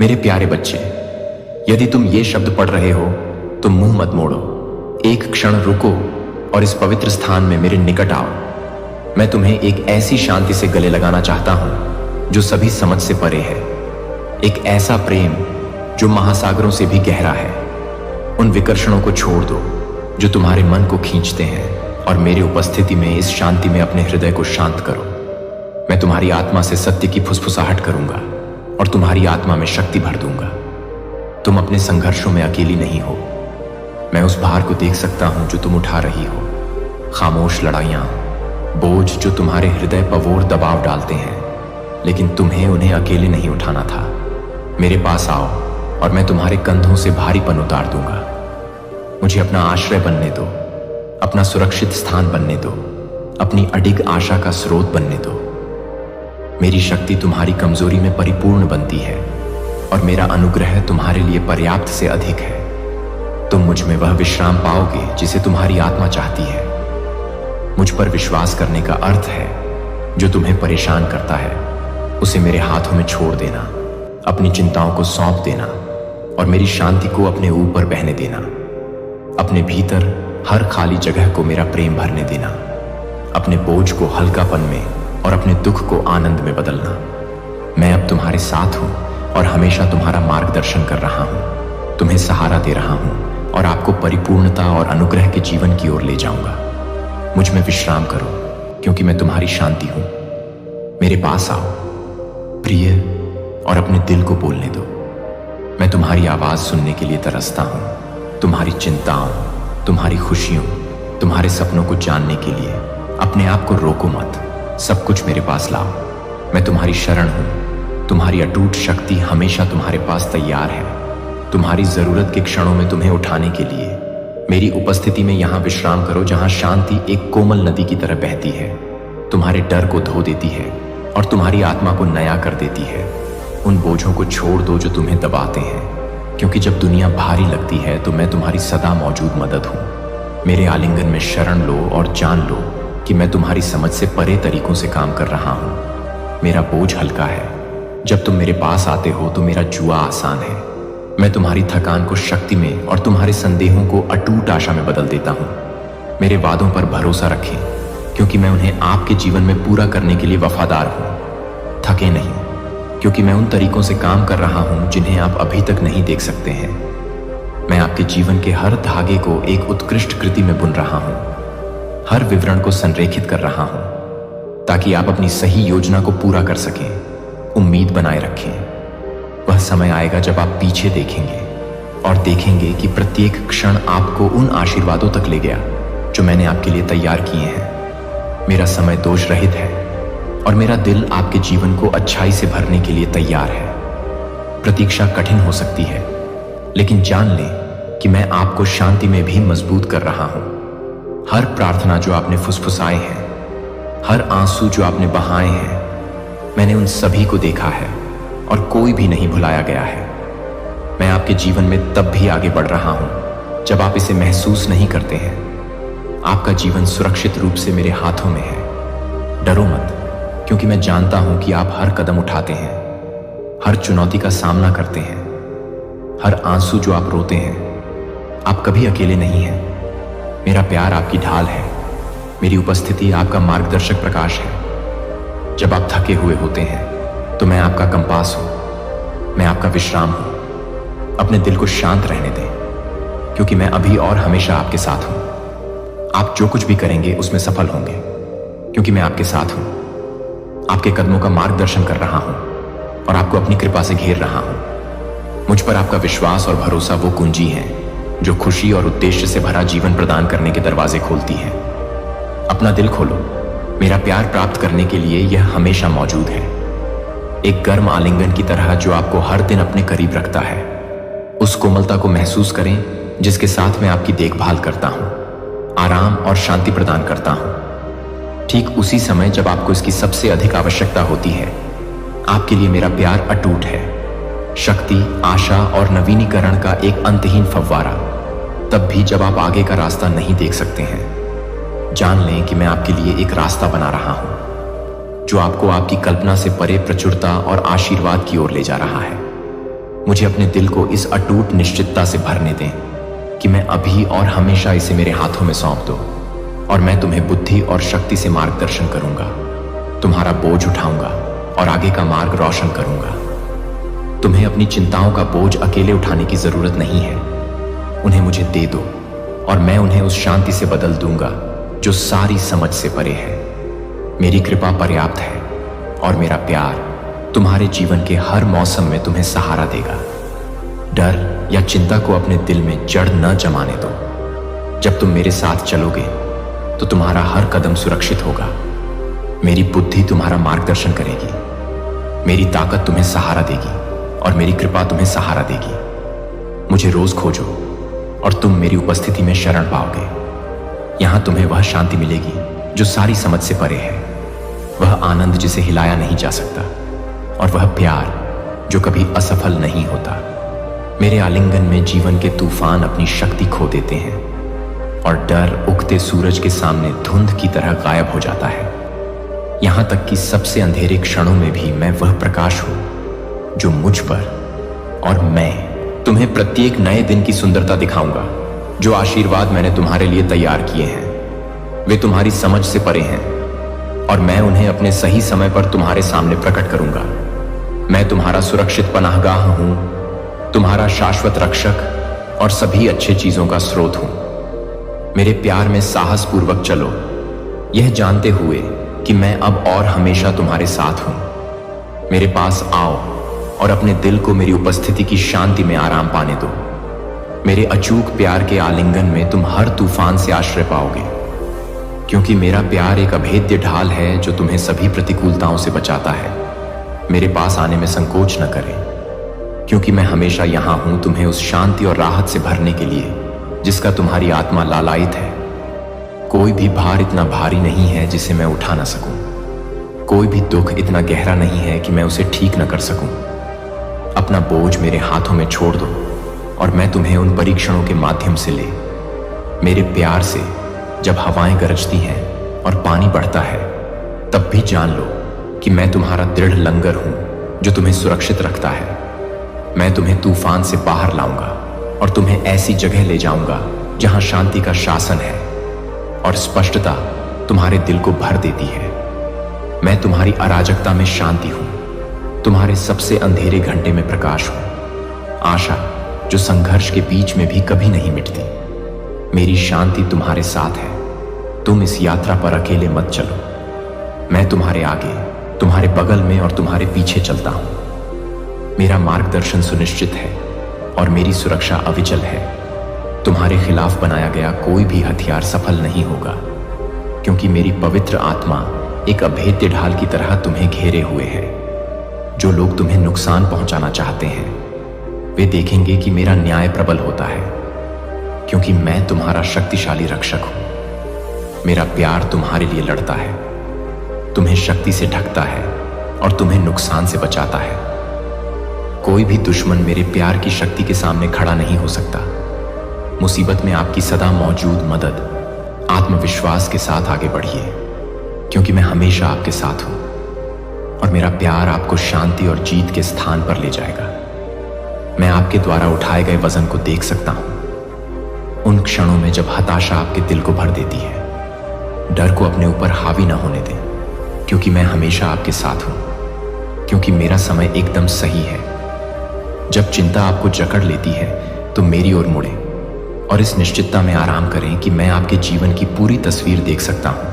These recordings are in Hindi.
मेरे प्यारे बच्चे, यदि तुम ये शब्द पढ़ रहे हो तो मुंह मत मोड़ो। एक क्षण रुको और इस पवित्र स्थान में मेरे निकट आओ। मैं तुम्हें एक ऐसी शांति से गले लगाना चाहता हूं जो सभी समझ से परे है। एक ऐसा प्रेम जो महासागरों से भी गहरा है। उन विकर्षणों को छोड़ दो जो तुम्हारे मन को खींचते हैं और मेरी उपस्थिति में इस शांति में अपने हृदय को शांत करो। मैं तुम्हारी आत्मा से सत्य की फुसफुसाहट करूंगा और तुम्हारी आत्मा में शक्ति भर दूंगा। तुम अपने संघर्षों में अकेली नहीं हो। मैं उस भार को देख सकता हूं जो तुम उठा रही हो। खामोश लड़ाइयां, बोझ जो तुम्हारे हृदय पर वो दबाव डालते हैं, लेकिन तुम्हें उन्हें अकेले नहीं उठाना था। मेरे पास आओ और मैं तुम्हारे कंधों से भारीपन उतार दूंगा। मुझे अपना आश्रय बनने दो, अपना सुरक्षित स्थान बनने दो, अपनी अडिग आशा का स्रोत बनने दो। मेरी शक्ति तुम्हारी कमजोरी में परिपूर्ण बनती है और मेरा अनुग्रह तुम्हारे लिए पर्याप्त से अधिक है। तुम मुझ में वह विश्राम पाओगे जिसे तुम्हारी आत्मा चाहती है। मुझ पर विश्वास करने का अर्थ है जो तुम्हें परेशान करता है उसे मेरे हाथों में छोड़ देना, अपनी चिंताओं को सौंप देना और मेरी शांति को अपने ऊपर बहने देना। अपने भीतर हर खाली जगह को मेरा प्रेम भरने देना। अपने बोझ को हल्कापन में और अपने दुख को आनंद में बदलना। मैं अब तुम्हारे साथ हूं और हमेशा तुम्हारा मार्गदर्शन कर रहा हूं, तुम्हें सहारा दे रहा हूं और आपको परिपूर्णता और अनुग्रह के जीवन की ओर ले जाऊंगा। मुझ में विश्राम करो क्योंकि मैं तुम्हारी शांति हूं। मेरे पास आओ प्रिय और अपने दिल को बोलने दो। मैं तुम्हारी आवाज सुनने के लिए तरसता हूं। तुम्हारी चिंताओं, तुम्हारी खुशियों, तुम्हारे सपनों को जानने के लिए अपने आप को रोको मत। सब कुछ मेरे पास लाओ। मैं तुम्हारी शरण हूं। तुम्हारी अटूट शक्ति हमेशा तुम्हारे पास तैयार है, तुम्हारी जरूरत के क्षणों में तुम्हें उठाने के लिए। मेरी उपस्थिति में यहां विश्राम करो जहां शांति एक कोमल नदी की तरह बहती है, तुम्हारे डर को धो देती है और तुम्हारी आत्मा को नया कर देती है। उन बोझों को छोड़ दो जो तुम्हें दबाते हैं, क्योंकि जब दुनिया भारी लगती है तो मैं तुम्हारी सदा मौजूद मदद हूं। मेरे आलिंगन में शरण लो और जान लो कि मैं तुम्हारी समझ से परे तरीकों से काम कर रहा हूं। मेरा बोझ हल्का है। जब तुम मेरे पास आते हो तो मेरा जुआ आसान है। मैं तुम्हारी थकान को शक्ति में और तुम्हारे संदेहों को अटूट आशा में बदल देता हूं। मेरे वादों पर भरोसा रखें, क्योंकि मैं उन्हें आपके जीवन में पूरा करने के लिए वफादार हूं। थके नहीं, क्योंकि मैं उन तरीकों से काम कर रहा हूं जिन्हें आप अभी तक नहीं देख सकते हैं। मैं आपके जीवन के हर धागे को एक उत्कृष्ट कृति में बुन रहा हूं, हर विवरण को संरेखित कर रहा हूं, ताकि आप अपनी सही योजना को पूरा कर सकें। उम्मीद बनाए रखें। वह समय आएगा जब आप पीछे देखेंगे और देखेंगे कि प्रत्येक क्षण आपको उन आशीर्वादों तक ले गया जो मैंने आपके लिए तैयार किए हैं। मेरा समय दोष रहित है और मेरा दिल आपके जीवन को अच्छाई से भरने के लिए तैयार है। प्रतीक्षा कठिन हो सकती है, लेकिन जान लें कि मैं आपको शांति में भी मजबूत कर रहा हूं। हर प्रार्थना जो आपने फुसफुसाए हैं, हर आंसू जो आपने बहाए हैं, मैंने उन सभी को देखा है और कोई भी नहीं भुलाया गया है। मैं आपके जीवन में तब भी आगे बढ़ रहा हूं जब आप इसे महसूस नहीं करते हैं। आपका जीवन सुरक्षित रूप से मेरे हाथों में है। डरो मत, क्योंकि मैं जानता हूं कि आप हर कदम उठाते हैं, हर चुनौती का सामना करते हैं, हर आंसू जो आप रोते हैं। आप कभी अकेले नहीं हैं। मेरा प्यार आपकी ढाल है। मेरी उपस्थिति आपका मार्गदर्शक प्रकाश है। जब आप थके हुए होते हैं तो मैं आपका कंपास हूं, मैं आपका विश्राम हूं। अपने दिल को शांत रहने दें, क्योंकि मैं अभी और हमेशा आपके साथ हूं। आप जो कुछ भी करेंगे उसमें सफल होंगे, क्योंकि मैं आपके साथ हूं। आपके कदमों का मार्गदर्शन कर रहा हूं और आपको अपनी कृपा से घेर रहा हूं। मुझ पर आपका विश्वास और भरोसा वो कुंजी है जो खुशी और उद्देश्य से भरा जीवन प्रदान करने के दरवाजे खोलती है। अपना दिल खोलो। मेरा प्यार प्राप्त करने के लिए यह हमेशा मौजूद है, एक गर्म आलिंगन की तरह जो आपको हर दिन अपने करीब रखता है। उस कोमलता को महसूस करें जिसके साथ मैं आपकी देखभाल करता हूं, आराम और शांति प्रदान करता हूं। ठीक उसी समय जब आपको इसकी सबसे अधिक आवश्यकता होती है, आपके लिए मेरा प्यार अटूट है। शक्ति, आशा और नवीनीकरण का एक अंतहीन फव्वारा, तब भी जब आप आगे का रास्ता नहीं देख सकते हैं। जान लें कि मैं आपके लिए एक रास्ता बना रहा हूं जो आपको आपकी कल्पना से परे प्रचुरता और आशीर्वाद की ओर ले जा रहा है। मुझे अपने दिल को इस अटूट निश्चितता से भरने दें कि मैं अभी और हमेशा इसे मेरे हाथों में सौंप दूं और मैं तुम्हें बुद्धि और शक्ति से मार्गदर्शन करूंगा, तुम्हारा बोझ उठाऊंगा और आगे का मार्ग रोशन करूंगा। तुम्हें अपनी चिंताओं का बोझ अकेले उठाने की जरूरत नहीं है, उन्हें मुझे दे दो और मैं उन्हें उस शांति से बदल दूंगा जो सारी समझ से परे है। मेरी कृपा पर्याप्त है और मेरा प्यार तुम्हारे जीवन के हर मौसम में तुम्हें सहारा देगा। डर या चिंता को अपने दिल में जड़ न जमाने दो। जब तुम मेरे साथ चलोगे तो तुम्हारा हर कदम सुरक्षित होगा। मेरी बुद्धि तुम्हारा मार्गदर्शन करेगी, मेरी ताकत तुम्हें सहारा देगी और मेरी कृपा तुम्हें सहारा देगी। मुझे रोज खोजो और तुम मेरी उपस्थिति में शरण पाओगे। यहां तुम्हें वह शांति मिलेगी जो सारी समझ से परे है, वह आनंद जिसे हिलाया नहीं जा सकता और वह प्यार जो कभी असफल नहीं होता। मेरे आलिंगन में जीवन के तूफान अपनी शक्ति खो देते हैं और डर उगते सूरज के सामने धुंध की तरह गायब हो जाता है। यहां तक कि सबसे अंधेरे क्षणों में भी मैं वह प्रकाश हूं जो मुझ पर और मैं तुम्हें प्रत्येक नए दिन की सुंदरता दिखाऊंगा। जो आशीर्वाद मैंने तुम्हारे लिए तैयार किए हैं वे तुम्हारी समझ से परे हैं और मैं उन्हें अपने सही समय पर तुम्हारे सामने प्रकट करूंगा। मैं तुम्हारा सुरक्षित पनाहगाह हूं, तुम्हारा शाश्वत रक्षक और सभी अच्छे चीजों का स्रोत हूं। मेरे प्यार में साहस पूर्वक चलो, यह जानते हुए कि मैं अब और हमेशा तुम्हारे साथ हूं। मेरे पास आओ और अपने दिल को मेरी उपस्थिति की शांति में आराम पाने दो। मेरे अचूक प्यार के आलिंगन में तुम हर तूफान से आश्रय पाओगे, क्योंकि मेरा प्यार एक अभेद्य ढाल है जो तुम्हें सभी प्रतिकूलताओं से बचाता है। मेरे पास आने में संकोच न करें, क्योंकि मैं हमेशा यहां हूं तुम्हें उस शांति और राहत से भरने के लिए जिसका तुम्हारी आत्मा लालायित है। कोई भी भार इतना भारी नहीं है जिसे मैं उठा ना सकूं, कोई भी दुख इतना गहरा नहीं है कि मैं उसे ठीक न कर सकूं। अपना बोझ मेरे हाथों में छोड़ दो और मैं तुम्हें उन परीक्षणों के माध्यम से ले मेरे प्यार से। जब हवाएं गरजती हैं और पानी बढ़ता है तब भी जान लो कि मैं तुम्हारा दृढ़ लंगर हूं जो तुम्हें सुरक्षित रखता है। मैं तुम्हें तूफान से बाहर लाऊंगा और तुम्हें ऐसी जगह ले जाऊंगा जहां शांति का शासन है और स्पष्टता तुम्हारे दिल को भर देती है। मैं तुम्हारी अराजकता में शांति हूं, तुम्हारे सबसे अंधेरे घंटे में प्रकाश हूं, आशा जो संघर्ष के बीच में भी कभी नहीं मिटती। मेरी शांति तुम्हारे साथ है, तुम इस यात्रा पर अकेले मत चलो। मैं तुम्हारे आगे, तुम्हारे बगल में और तुम्हारे पीछे चलता हूं। मेरा मार्गदर्शन सुनिश्चित है और मेरी सुरक्षा अविचल है। तुम्हारे खिलाफ बनाया गया कोई भी हथियार सफल नहीं होगा, क्योंकि मेरी पवित्र आत्मा एक अभेद्य ढाल की तरह तुम्हें घेरे हुए है। जो लोग तुम्हें नुकसान पहुंचाना चाहते हैं वे देखेंगे कि मेरा न्याय प्रबल होता है, क्योंकि मैं तुम्हारा शक्तिशाली रक्षक हूं। मेरा प्यार तुम्हारे लिए लड़ता है, तुम्हें शक्ति से ढकता है और तुम्हें नुकसान से बचाता है। कोई भी दुश्मन मेरे प्यार की शक्ति के सामने खड़ा नहीं हो सकता। मुसीबत में आपकी सदा मौजूद मदद, आत्मविश्वास के साथ आगे बढ़िए, क्योंकि मैं हमेशा आपके साथ हूं और मेरा प्यार आपको शांति और जीत के स्थान पर ले जाएगा। मैं आपके द्वारा उठाए गए वजन को देख सकता हूं, उन क्षणों में जब हताशा आपके दिल को भर देती है। डर को अपने ऊपर हावी ना होने दें, क्योंकि मैं हमेशा आपके साथ हूं, क्योंकि मेरा समय एकदम सही है। जब चिंता आपको जकड़ लेती है तो मेरी ओर मुड़े और इस निश्चितता में आराम करें कि मैं आपके जीवन की पूरी तस्वीर देख सकता हूं,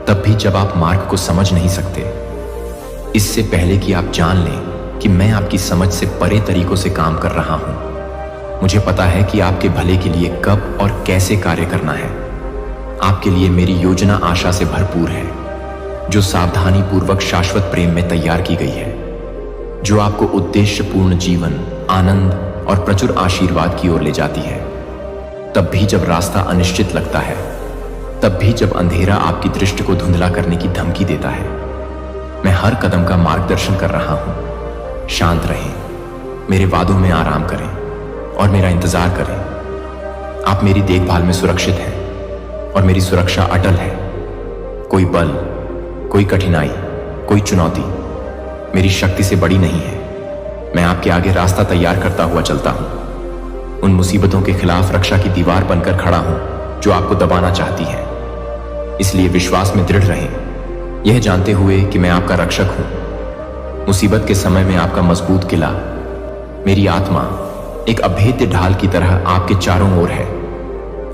तब भी जब आप मार्ग को समझ नहीं सकते। इससे पहले कि आप जान लें कि मैं आपकी समझ से परे तरीकों से काम कर रहा हूं, मुझे पता है कि आपके भले के लिए कब और कैसे कार्य करना है। आपके लिए मेरी योजना आशा से भरपूर है, जो सावधानी पूर्वक शाश्वत प्रेम में तैयार की गई है, जो आपको उद्देश्यपूर्ण जीवन, आनंद और प्रचुर आशीर्वाद की ओर ले जाती है। तब भी जब रास्ता अनिश्चित लगता है, तब भी जब अंधेरा आपकी दृष्टि को धुंधला करने की धमकी देता है, मैं हर कदम का मार्गदर्शन कर रहा हूं। शांत रहें, मेरे वादों में आराम करें और मेरा इंतजार करें। आप मेरी देखभाल में सुरक्षित हैं और मेरी सुरक्षा अटल है। कोई बल, कोई कठिनाई, कोई चुनौती मेरी शक्ति से बड़ी नहीं है। मैं आपके आगे रास्ता तैयार करता हुआ चलता हूं। उन मुसीबतों के खिलाफ रक्षा की दीवार बनकर खड़ा हूं जो आपको दबाना चाहती है। इसलिए विश्वास में दृढ़ रहें, यह जानते हुए कि मैं आपका रक्षक हूं। मुसीबत के समय में आपका मजबूत किला, मेरी आत्मा एक अभेद्य ढाल की तरह आपके चारों ओर है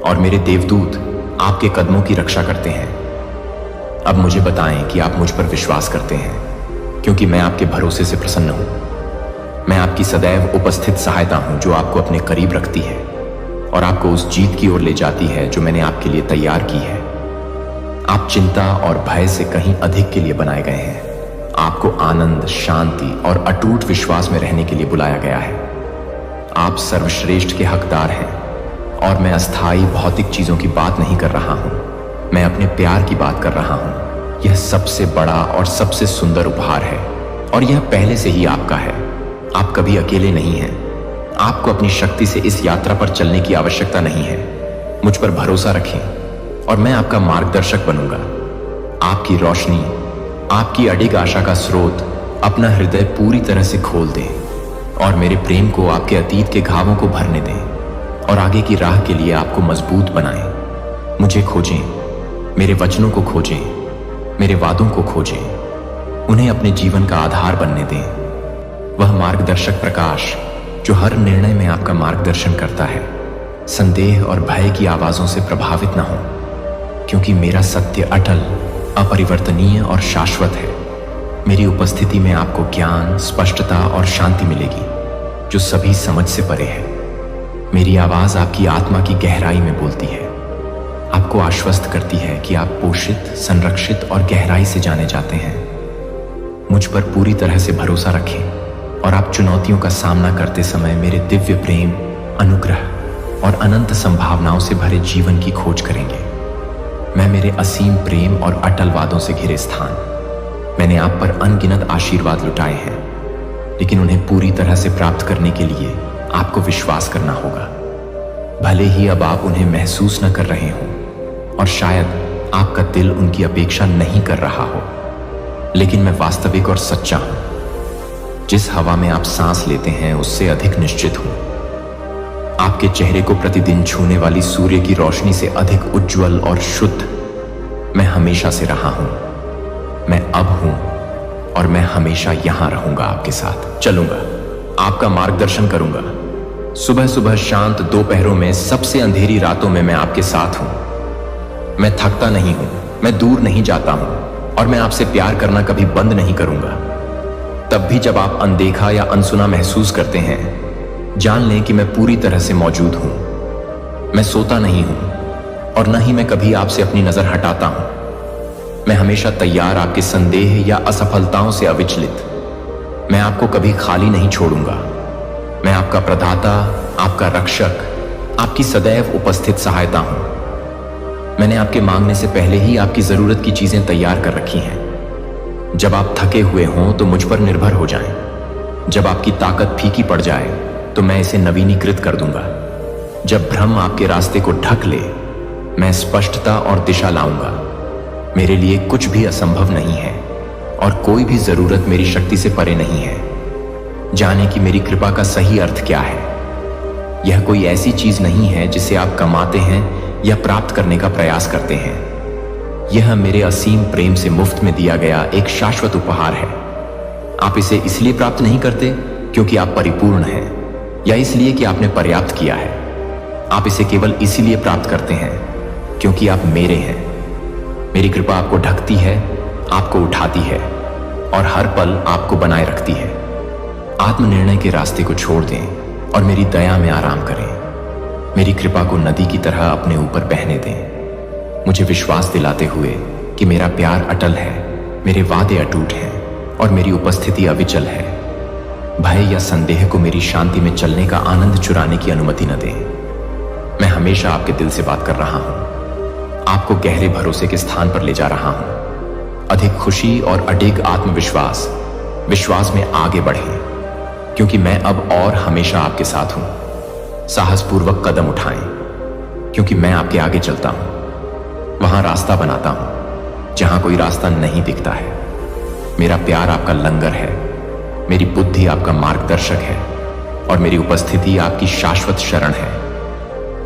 और मेरे देवदूत आपके कदमों की रक्षा करते हैं। अब मुझे बताएं कि आप मुझ पर विश्वास करते हैं, क्योंकि मैं आपके भरोसे से प्रसन्न हूं। मैं आपकी सदैव उपस्थित सहायता हूं जो आपको अपने करीब रखती है और आपको उस जीत की ओर ले जाती है जो मैंने आपके लिए तैयार की है। आप चिंता और भय से कहीं अधिक के लिए बनाए गए हैं। आपको आनंद, शांति और अटूट विश्वास में रहने के लिए बुलाया गया है। आप सर्वश्रेष्ठ के हकदार हैं और मैं अस्थायी भौतिक चीजों की बात नहीं कर रहा हूं, मैं अपने प्यार की बात कर रहा हूं। यह सबसे बड़ा और सबसे सुंदर उपहार है और यह पहले से ही आपका है। आप कभी अकेले नहीं हैं। आपको अपनी शक्ति से इस यात्रा पर चलने की आवश्यकता नहीं है। मुझ पर भरोसा रखें और मैं आपका मार्गदर्शक बनूंगा। आपकी रोशनी, आपकी अडिग आशा का स्रोत अपना हृदय पूरी तरह से खोल दें और मेरे प्रेम को आपके अतीत के घावों को भरने दें और आगे की राह के लिए आपको मजबूत बनाएं। मुझे खोजें, मेरे वचनों को खोजें, मेरे वादों को खोजें, उन्हें अपने जीवन का आधार बनने दें। वह मार्गदर्शक प्रकाश जो हर निर्णय में आपका मार्गदर्शन करता है, संदेह और भय की आवाजों से प्रभावित न हो, क्योंकि मेरा सत्य अटल, अपरिवर्तनीय और शाश्वत है। मेरी उपस्थिति में आपको ज्ञान, स्पष्टता और शांति मिलेगी जो सभी समझ से परे है। मेरी आवाज आपकी आत्मा की गहराई में बोलती है, आपको आश्वस्त करती है कि आप पोषित, संरक्षित और गहराई से जाने जाते हैं। मुझ पर पूरी तरह से भरोसा रखें और आप चुनौतियों का सामना करते समय मेरे दिव्य प्रेम, अनुग्रह और अनंत संभावनाओं से भरे जीवन की खोज करेंगे। मैं मेरे असीम प्रेम और अटल वादों से घिरे स्थान, मैंने आप पर अनगिनत आशीर्वाद लुटाए हैं, लेकिन उन्हें पूरी तरह से प्राप्त करने के लिए आपको विश्वास करना होगा। भले ही अब आप उन्हें महसूस न कर रहे हों और शायद आपका दिल उनकी अपेक्षा नहीं कर रहा हो, लेकिन मैं वास्तविक और सच्चा हूं। जिस हवा में आप सांस लेते हैं उससे अधिक निश्चित हूं। आपके चेहरे को प्रतिदिन छूने वाली सूर्य की रोशनी से अधिक उज्जवल और शुद्ध मैं हमेशा से रहा हूं। मैं अब हूं और मैं हमेशा यहां रहूंगा, आपके साथ चलूंगा, आपका मार्गदर्शन करूंगा। सुबह सुबह शांत दोपहरों में, सबसे अंधेरी रातों में मैं आपके साथ हूं। मैं थकता नहीं हूं, मैं दूर नहीं जाता हूं और मैं आपसे प्यार करना कभी बंद नहीं करूंगा। तब भी जब आप अनदेखा या अनसुना महसूस करते हैं, जान लें कि मैं पूरी तरह से मौजूद हूं। मैं सोता नहीं हूं और न ही मैं कभी आपसे अपनी नजर हटाता हूं। मैं हमेशा तैयार, आपके संदेह या असफलताओं से अविचलित। मैं आपको कभी खाली नहीं छोड़ूंगा। मैं आपका प्रदाता, आपका रक्षक, आपकी सदैव उपस्थित सहायता हूं। मैंने आपके मांगने से पहले ही आपकी जरूरत की चीजें तैयार कर रखी हैं। जब आप थके हुए हों तो मुझ पर निर्भर हो जाएं। जब आपकी ताकत फीकी पड़ जाए तो मैं इसे नवीनीकृत कर दूंगा। जब भ्रम आपके रास्ते को ढक ले, मैं स्पष्टता और दिशा लाऊंगा। मेरे लिए कुछ भी असंभव नहीं है और कोई भी जरूरत मेरी शक्ति से परे नहीं है। जाने कि मेरी कृपा का सही अर्थ क्या है। यह कोई ऐसी चीज नहीं है जिसे आप कमाते हैं या प्राप्त करने का प्रयास करते हैं। यह मेरे असीम प्रेम से मुफ्त में दिया गया एक शाश्वत उपहार है। आप इसे इसलिए प्राप्त नहीं करते क्योंकि आप परिपूर्ण हैं या इसलिए कि आपने पर्याप्त किया है। आप इसे केवल इसीलिए प्राप्त करते हैं क्योंकि आप मेरे हैं। मेरी कृपा आपको ढकती है, आपको उठाती है और हर पल आपको बनाए रखती है। आत्मनिर्णय के रास्ते को छोड़ दें और मेरी दया में आराम करें। मेरी कृपा को नदी की तरह अपने ऊपर बहने दें, मुझे विश्वास दिलाते हुए कि मेरा प्यार अटल है, मेरे वादे अटूट हैं और मेरी उपस्थिति अविचल है। भय या संदेह को मेरी शांति में चलने का आनंद चुराने की अनुमति न दें। मैं हमेशा आपके दिल से बात कर रहा हूं, आपको गहरे भरोसे के स्थान पर ले जा रहा हूं। अधिक खुशी और अडिग आत्मविश्वास, विश्वास में आगे बढ़ें, क्योंकि मैं अब और हमेशा आपके साथ हूं। साहसपूर्वक कदम उठाएं, क्योंकि मैं आपके आगे चलता हूं। वहां रास्ता बनाता हूं जहां कोई रास्ता नहीं दिखता है। मेरा प्यार आपका लंगर है, मेरी बुद्धि आपका मार्गदर्शक है और मेरी उपस्थिति आपकी शाश्वत शरण है।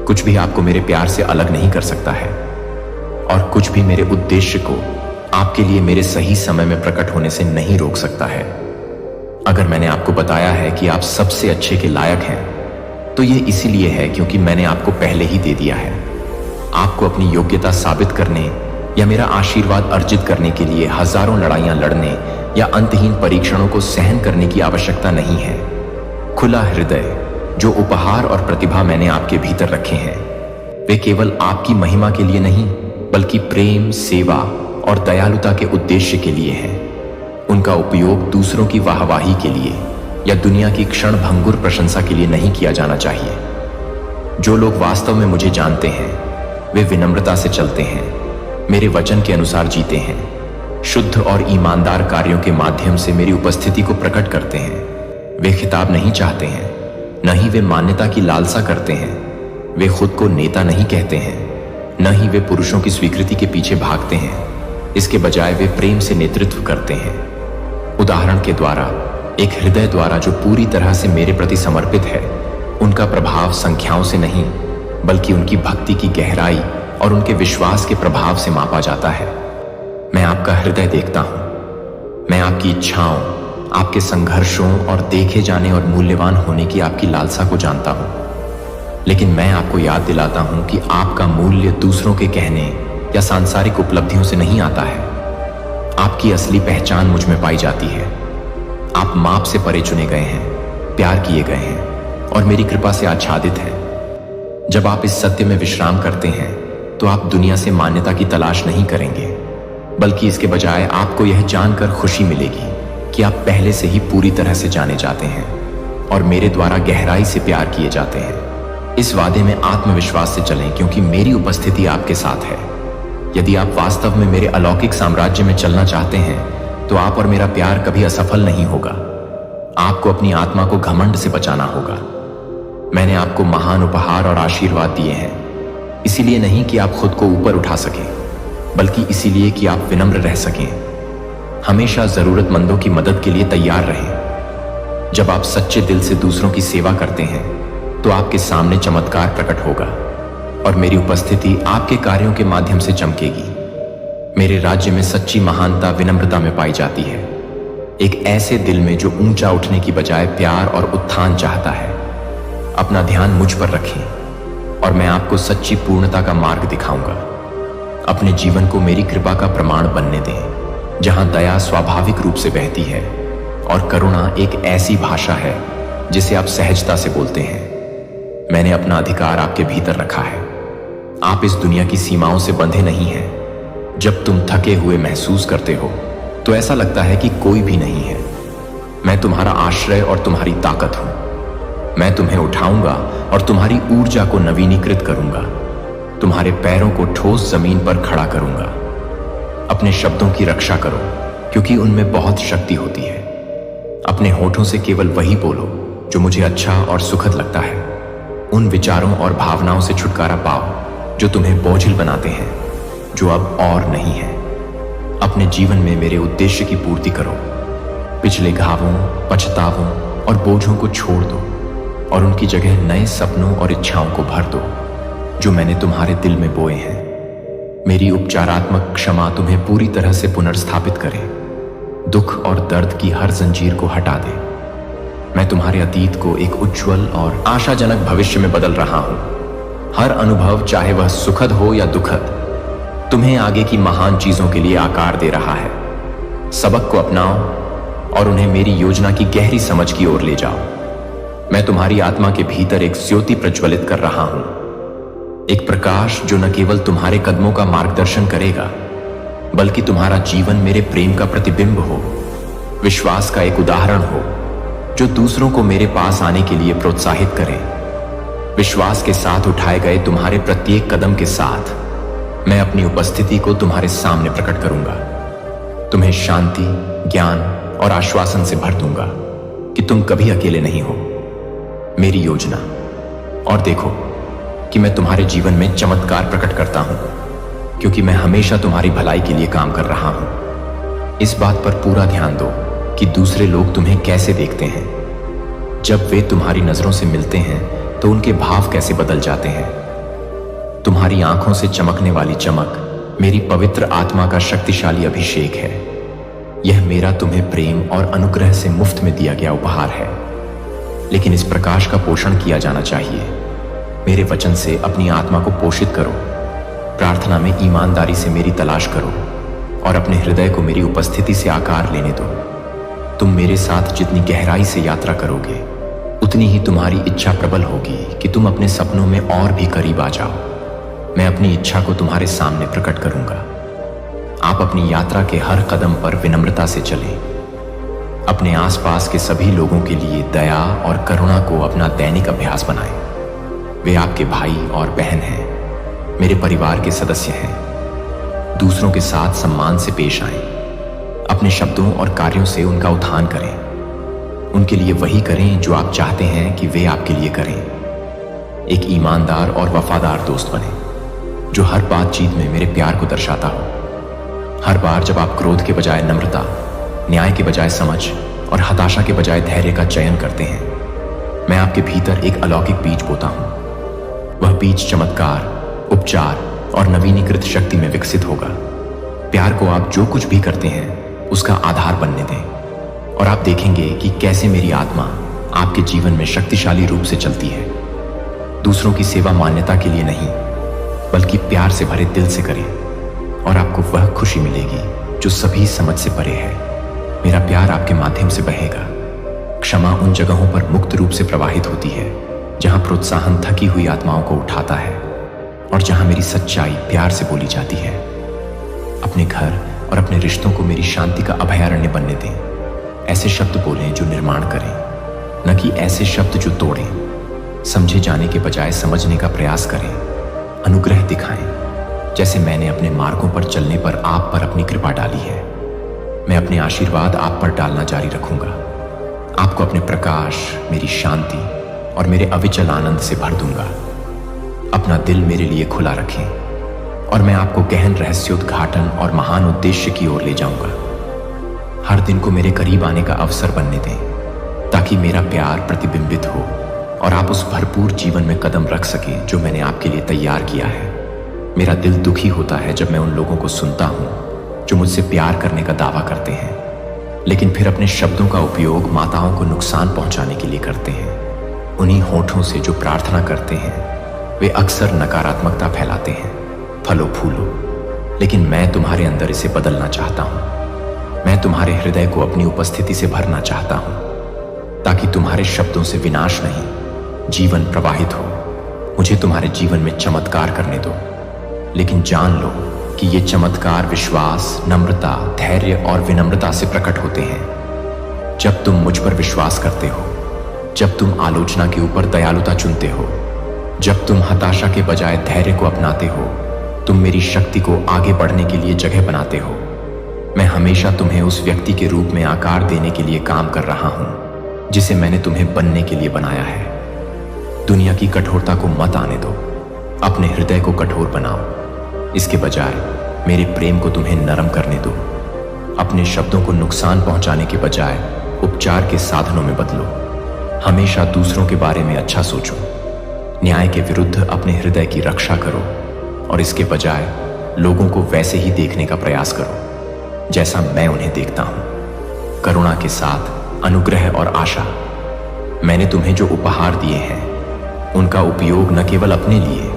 कुछ भी आपको मेरे प्यार से अलग नहीं कर सकता है और कुछ भी मेरे उद्देश्य को आपके लिए मेरे सही समय में प्रकट होने से नहीं रोक सकता है। अगर मैंने आपको बताया है कि आप सबसे अच्छे के लायक हैं, तो यह इसीलिए है क्योंकि मैंने आपको पहले ही दे दिया है। आपको अपनी योग्यता साबित करने या मेरा आशीर्वाद अर्जित करने के लिए हजारों लड़ाइयां लड़ने या अंतहीन परीक्षणों को सहन करने की आवश्यकता नहीं है। खुला हृदय जो उपहार और प्रतिभा मैंने आपके भीतर रखे हैं, वे केवल आपकी महिमा के लिए नहीं बल्कि प्रेम, सेवा और दयालुता के उद्देश्य के लिए हैं। उनका उपयोग दूसरों की वाहवाही के लिए या दुनिया की क्षण भंगुर प्रशंसा के लिए नहीं किया जाना चाहिए। जो लोग वास्तव में मुझे जानते हैं वे विनम्रता से चलते हैं, मेरे वचन के अनुसार जीते हैं, शुद्ध और ईमानदार कार्यों के माध्यम से मेरी उपस्थिति को प्रकट करते हैं। वे खिताब नहीं चाहते हैं, न ही वे मान्यता की लालसा करते हैं। वे खुद को नेता नहीं कहते हैं, न ही वे पुरुषों की स्वीकृति के पीछे भागते हैं। इसके बजाय वे प्रेम से नेतृत्व करते हैं, उदाहरण के द्वारा, एक हृदय द्वारा जो पूरी तरह से मेरे प्रति समर्पित है। उनका प्रभाव संख्याओं से नहीं बल्कि उनकी भक्ति की गहराई और उनके विश्वास के प्रभाव से मापा जाता है। मैं आपका हृदय देखता हूं, मैं आपकी इच्छाओं, आपके संघर्षों और देखे जाने और मूल्यवान होने की आपकी लालसा को जानता हूं। लेकिन मैं आपको याद दिलाता हूं कि आपका मूल्य दूसरों के कहने या सांसारिक उपलब्धियों से नहीं आता है। आपकी असली पहचान मुझ में पाई जाती है। आप माप से परे चुने गए हैं, प्यार किए गए हैं और मेरी कृपा से आच्छादित हैं। जब आप इस सत्य में विश्राम करते हैं तो आप दुनिया से मान्यता की तलाश नहीं करेंगे, बल्कि इसके बजाय आपको यह जानकर खुशी मिलेगी कि आप पहले से ही पूरी तरह से जाने जाते हैं और मेरे द्वारा गहराई से प्यार किए जाते हैं। इस वादे में आत्मविश्वास से चलें क्योंकि मेरी उपस्थिति आपके साथ है। यदि आप वास्तव में मेरे अलौकिक साम्राज्य में चलना चाहते हैं तो आप और मेरा प्यार कभी असफल नहीं होगा। आपको अपनी आत्मा को घमंड से बचाना होगा। मैंने आपको महान उपहार और आशीर्वाद दिए हैं, इसीलिए नहीं कि आप खुद को ऊपर उठा सकें, बल्कि इसीलिए कि आप विनम्र रह सकें। हमेशा जरूरतमंदों की मदद के लिए तैयार रहें। जब आप सच्चे दिल से दूसरों की सेवा करते हैं तो आपके सामने चमत्कार प्रकट होगा और मेरी उपस्थिति आपके कार्यों के माध्यम से चमकेगी। मेरे राज्य में सच्ची महानता विनम्रता में पाई जाती है, एक ऐसे दिल में जो ऊंचा उठने की बजाय प्यार और उत्थान चाहता है। अपना ध्यान मुझ पर रखें और मैं आपको सच्ची पूर्णता का मार्ग दिखाऊंगा। अपने जीवन को मेरी कृपा का प्रमाण बनने दें, जहां दया स्वाभाविक रूप से बहती है और करुणा एक ऐसी भाषा है जिसे आप सहजता से बोलते हैं। मैंने अपना अधिकार आपके भीतर रखा है। आप इस दुनिया की सीमाओं से बंधे नहीं हैं। जब तुम थके हुए महसूस करते हो तो ऐसा लगता है कि कोई भी नहीं है। मैं तुम्हारा आश्रय और तुम्हारी ताकत हूं। मैं तुम्हें उठाऊंगा और तुम्हारी ऊर्जा को नवीनीकृत करूंगा। तुम्हारे पैरों को ठोस जमीन पर खड़ा करूंगा। अपने शब्दों की रक्षा करो क्योंकि उनमें बहुत शक्ति होती है। अपने होठों से केवल वही बोलो जो मुझे अच्छा और सुखद लगता है। उन विचारों और भावनाओं से छुटकारा पाओ जो तुम्हें बोझिल बनाते हैं, जो अब और नहीं है। अपने जीवन में मेरे उद्देश्य की पूर्ति करो। पिछले घावों, पछतावों और बोझों को छोड़ दो और उनकी जगह नए सपनों और इच्छाओं को भर दो जो मैंने तुम्हारे दिल में बोए हैं। मेरी उपचारात्मक क्षमा तुम्हें पूरी तरह से पुनर्स्थापित करे, दुख और दर्द की हर जंजीर को हटा दे। मैं तुम्हारे अतीत को एक उज्जवल और आशाजनक भविष्य में बदल रहा हूं। हर अनुभव, चाहे वह सुखद हो या दुखद, तुम्हें आगे की महान चीजों के लिए आकार दे रहा है। सबक को अपनाओ और उन्हें मेरी योजना की गहरी समझ की ओर ले जाओ। मैं तुम्हारी आत्मा के भीतर एक ज्योति प्रज्वलित कर रहा हूं, एक प्रकाश जो न केवल तुम्हारे कदमों का मार्गदर्शन करेगा बल्कि तुम्हारा जीवन मेरे प्रेम का प्रतिबिंब हो, विश्वास का एक उदाहरण हो जो दूसरों को मेरे पास आने के लिए प्रोत्साहित करे। विश्वास के साथ उठाए गए तुम्हारे प्रत्येक कदम के साथ मैं अपनी उपस्थिति को तुम्हारे सामने प्रकट करूंगा। तुम्हें शांति, ज्ञान और आश्वासन से भर दूंगा कि तुम कभी अकेले नहीं हो। मेरी योजना, और देखो कि मैं तुम्हारे जीवन में चमत्कार प्रकट करता हूं क्योंकि मैं हमेशा तुम्हारी भलाई के लिए काम कर रहा हूं। इस बात पर पूरा ध्यान दो कि दूसरे लोग तुम्हें कैसे देखते हैं। जब वे तुम्हारी नजरों से मिलते हैं तो उनके भाव कैसे बदल जाते हैं। तुम्हारी आंखों से चमकने वाली चमक मेरी पवित्र आत्मा का शक्तिशाली अभिषेक है। यह मेरा तुम्हें प्रेम और अनुग्रह से मुफ्त में दिया गया उपहार है। लेकिन इस प्रकाश का पोषण किया जाना चाहिए। मेरे वचन से अपनी आत्मा को पोषित करो, प्रार्थना में ईमानदारी से मेरी तलाश करो और अपने हृदय को मेरी उपस्थिति से आकार लेने दो। तुम मेरे साथ जितनी गहराई से यात्रा करोगे उतनी ही तुम्हारी इच्छा प्रबल होगी कि तुम अपने सपनों में और भी करीब आ जाओ। मैं अपनी इच्छा को तुम्हारे सामने प्रकट करूंगा। आप अपनी यात्रा के हर कदम पर विनम्रता से चलें। अपने आसपास के सभी लोगों के लिए दया और करुणा को अपना दैनिक अभ्यास बनाएं। वे आपके भाई और बहन हैं, मेरे परिवार के सदस्य हैं। दूसरों के साथ सम्मान से पेश आएं। अपने शब्दों और कार्यों से उनका उत्थान करें। उनके लिए वही करें जो आप चाहते हैं कि वे आपके लिए करें। एक ईमानदार और वफादार दोस्त बने जो हर बातचीत में मेरे प्यार को दर्शाता हो। हर बार जब आप क्रोध के बजाय नम्रता, न्याय के बजाय समझ और हताशा के बजाय धैर्य का चयन करते हैं, मैं आपके भीतर एक अलौकिक बीज बोता हूं। वह बीज चमत्कार, उपचार और नवीनीकृत शक्ति में विकसित होगा। प्यार को आप जो कुछ भी करते हैं उसका आधार बनने दें और आप देखेंगे कि कैसे मेरी आत्मा आपके जीवन में शक्तिशाली रूप से चलती है। दूसरों की सेवा मान्यता के लिए नहीं बल्कि प्यार से भरे दिल से करें और आपको वह खुशी मिलेगी जो सभी समझ से परे है। मेरा प्यार आपके माध्यम से बहेगा। क्षमा उन जगहों पर मुक्त रूप से प्रवाहित होती है जहां प्रोत्साहन थकी हुई आत्माओं को उठाता है और जहां मेरी सच्चाई प्यार से बोली जाती है। अपने घर और अपने रिश्तों को मेरी शांति का अभयारण्य बनने दें। ऐसे शब्द बोलें जो निर्माण करें, न कि ऐसे शब्द जो तोड़ें। समझे जाने के बजाय समझने का प्रयास करें। अनुग्रह दिखाएं जैसे मैंने अपने मार्गों पर चलने पर आप पर अपनी कृपा डाली है। मैं अपने आशीर्वाद आप पर डालना जारी रखूंगा। आपको अपने प्रकाश, मेरी शांति और मेरे अविचल आनंद से भर दूंगा। अपना दिल मेरे लिए खुला रखें और मैं आपको गहन रहस्योद्घाटन और महान उद्देश्य की ओर ले जाऊंगा। हर दिन को मेरे करीब आने का अवसर बनने दें ताकि मेरा प्यार प्रतिबिंबित हो और आप उस भरपूर जीवन में कदम रख सकें जो मैंने आपके लिए तैयार किया है। मेरा दिल दुखी होता है जब मैं उन लोगों को सुनता हूं जो मुझसे प्यार करने का दावा करते हैं लेकिन फिर अपने शब्दों का उपयोग माताओं को नुकसान पहुंचाने के लिए करते हैं। उन्हीं होठों से जो प्रार्थना करते हैं वे अक्सर नकारात्मकता फैलाते हैं। फलो फूलो, लेकिन मैं तुम्हारे अंदर इसे बदलना चाहता हूं। मैं तुम्हारे हृदय को अपनी उपस्थिति से भरना चाहता हूं ताकि तुम्हारे शब्दों से विनाश नहीं, जीवन प्रवाहित हो। मुझे तुम्हारे जीवन में चमत्कार करने दो, लेकिन जान लो कि ये चमत्कार विश्वास, नम्रता, धैर्य और विनम्रता से प्रकट होते हैं। जब तुम मुझ पर विश्वास करते हो, जब तुम आलोचना के ऊपर दयालुता चुनते हो, जब तुम हताशा के बजाय धैर्य को अपनाते हो, तुम मेरी शक्ति को आगे बढ़ने के लिए जगह बनाते हो। मैं हमेशा तुम्हें उस व्यक्ति के रूप में आकार देने के लिए काम कर रहा हूं जिसे मैंने तुम्हें बनने के लिए बनाया है। दुनिया की कठोरता को मत आने दो, अपने हृदय को कठोर बनाओ। इसके बजाय मेरे प्रेम को तुम्हें नरम करने दो। अपने शब्दों को नुकसान पहुंचाने के बजाय उपचार के साधनों में बदलो। हमेशा दूसरों के बारे में अच्छा सोचो। न्याय के विरुद्ध अपने हृदय की रक्षा करो और इसके बजाय लोगों को वैसे ही देखने का प्रयास करो जैसा मैं उन्हें देखता हूं। करुणा के साथ अनुग्रह और आशा। मैंने तुम्हें जो उपहार दिए हैं उनका उपयोग न केवल अपने लिए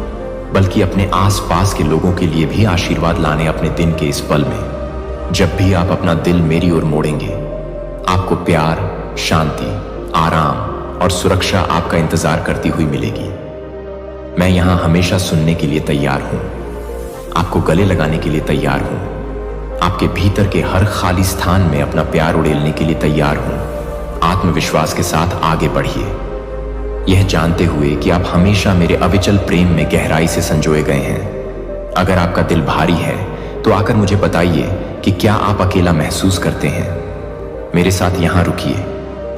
बल्कि अपने आसपास के लोगों के लिए भी आशीर्वाद लाने अपने दिन के इस पल में। जब भी आप अपना दिल मेरी ओर मोड़ेंगे, आपको प्यार, शांति, आराम और सुरक्षा आपका इंतजार करती हुई मिलेगी। मैं यहां हमेशा सुनने के लिए तैयार हूं, आपको गले लगाने के लिए तैयार हूं, आपके भीतर के हर खाली स्थान में अपना प्यार उड़ेलने के लिए तैयार हूं। आत्मविश्वास के साथ आगे बढ़िए, यह जानते हुए कि आप हमेशा मेरे अविचल प्रेम में गहराई से संजोए गए हैं। अगर आपका दिल भारी है तो आकर मुझे बताइए कि क्या आप अकेला महसूस करते हैं। मेरे साथ यहां रुकिए,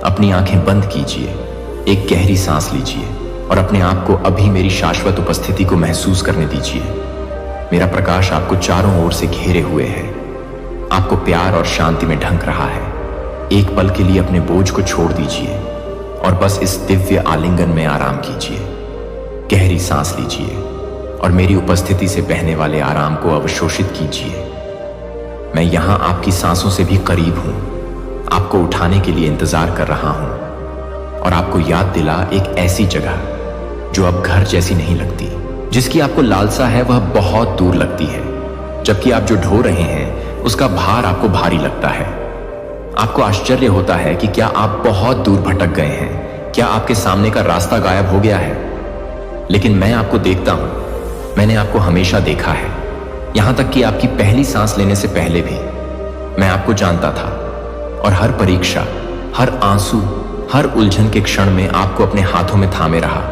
अपनी आंखें बंद कीजिए, एक गहरी सांस लीजिए और अपने आप को अभी मेरी शाश्वत उपस्थिति को महसूस करने दीजिए। मेरा प्रकाश आपको चारों ओर से घेरे हुए है, आपको प्यार और शांति में ढंक रहा है। एक पल के लिए अपने बोझ को छोड़ दीजिए और बस इस दिव्य आलिंगन में आराम कीजिए। गहरी सांस लीजिए और मेरी उपस्थिति से बहने वाले आराम को अवशोषित कीजिए। मैं यहां आपकी सांसों से भी करीब हूं, आपको उठाने के लिए इंतजार कर रहा हूं और आपको याद दिला एक ऐसी जगह जो अब घर जैसी नहीं लगती। जिसकी आपको लालसा है वह बहुत दूर लगती है, जबकि आप जो ढो रहे हैं उसका भार आपको भारी लगता है। आपको आश्चर्य होता है कि क्या आप बहुत दूर भटक गए हैं, क्या आपके सामने का रास्ता गायब हो गया है। लेकिन मैं आपको देखता हूं, मैंने आपको हमेशा देखा है, यहां तक कि आपकी पहली सांस लेने से पहले भी मैं आपको जानता था। और हर परीक्षा, हर आंसू, हर उलझन के क्षण में आपको अपने हाथों में थामे रहा।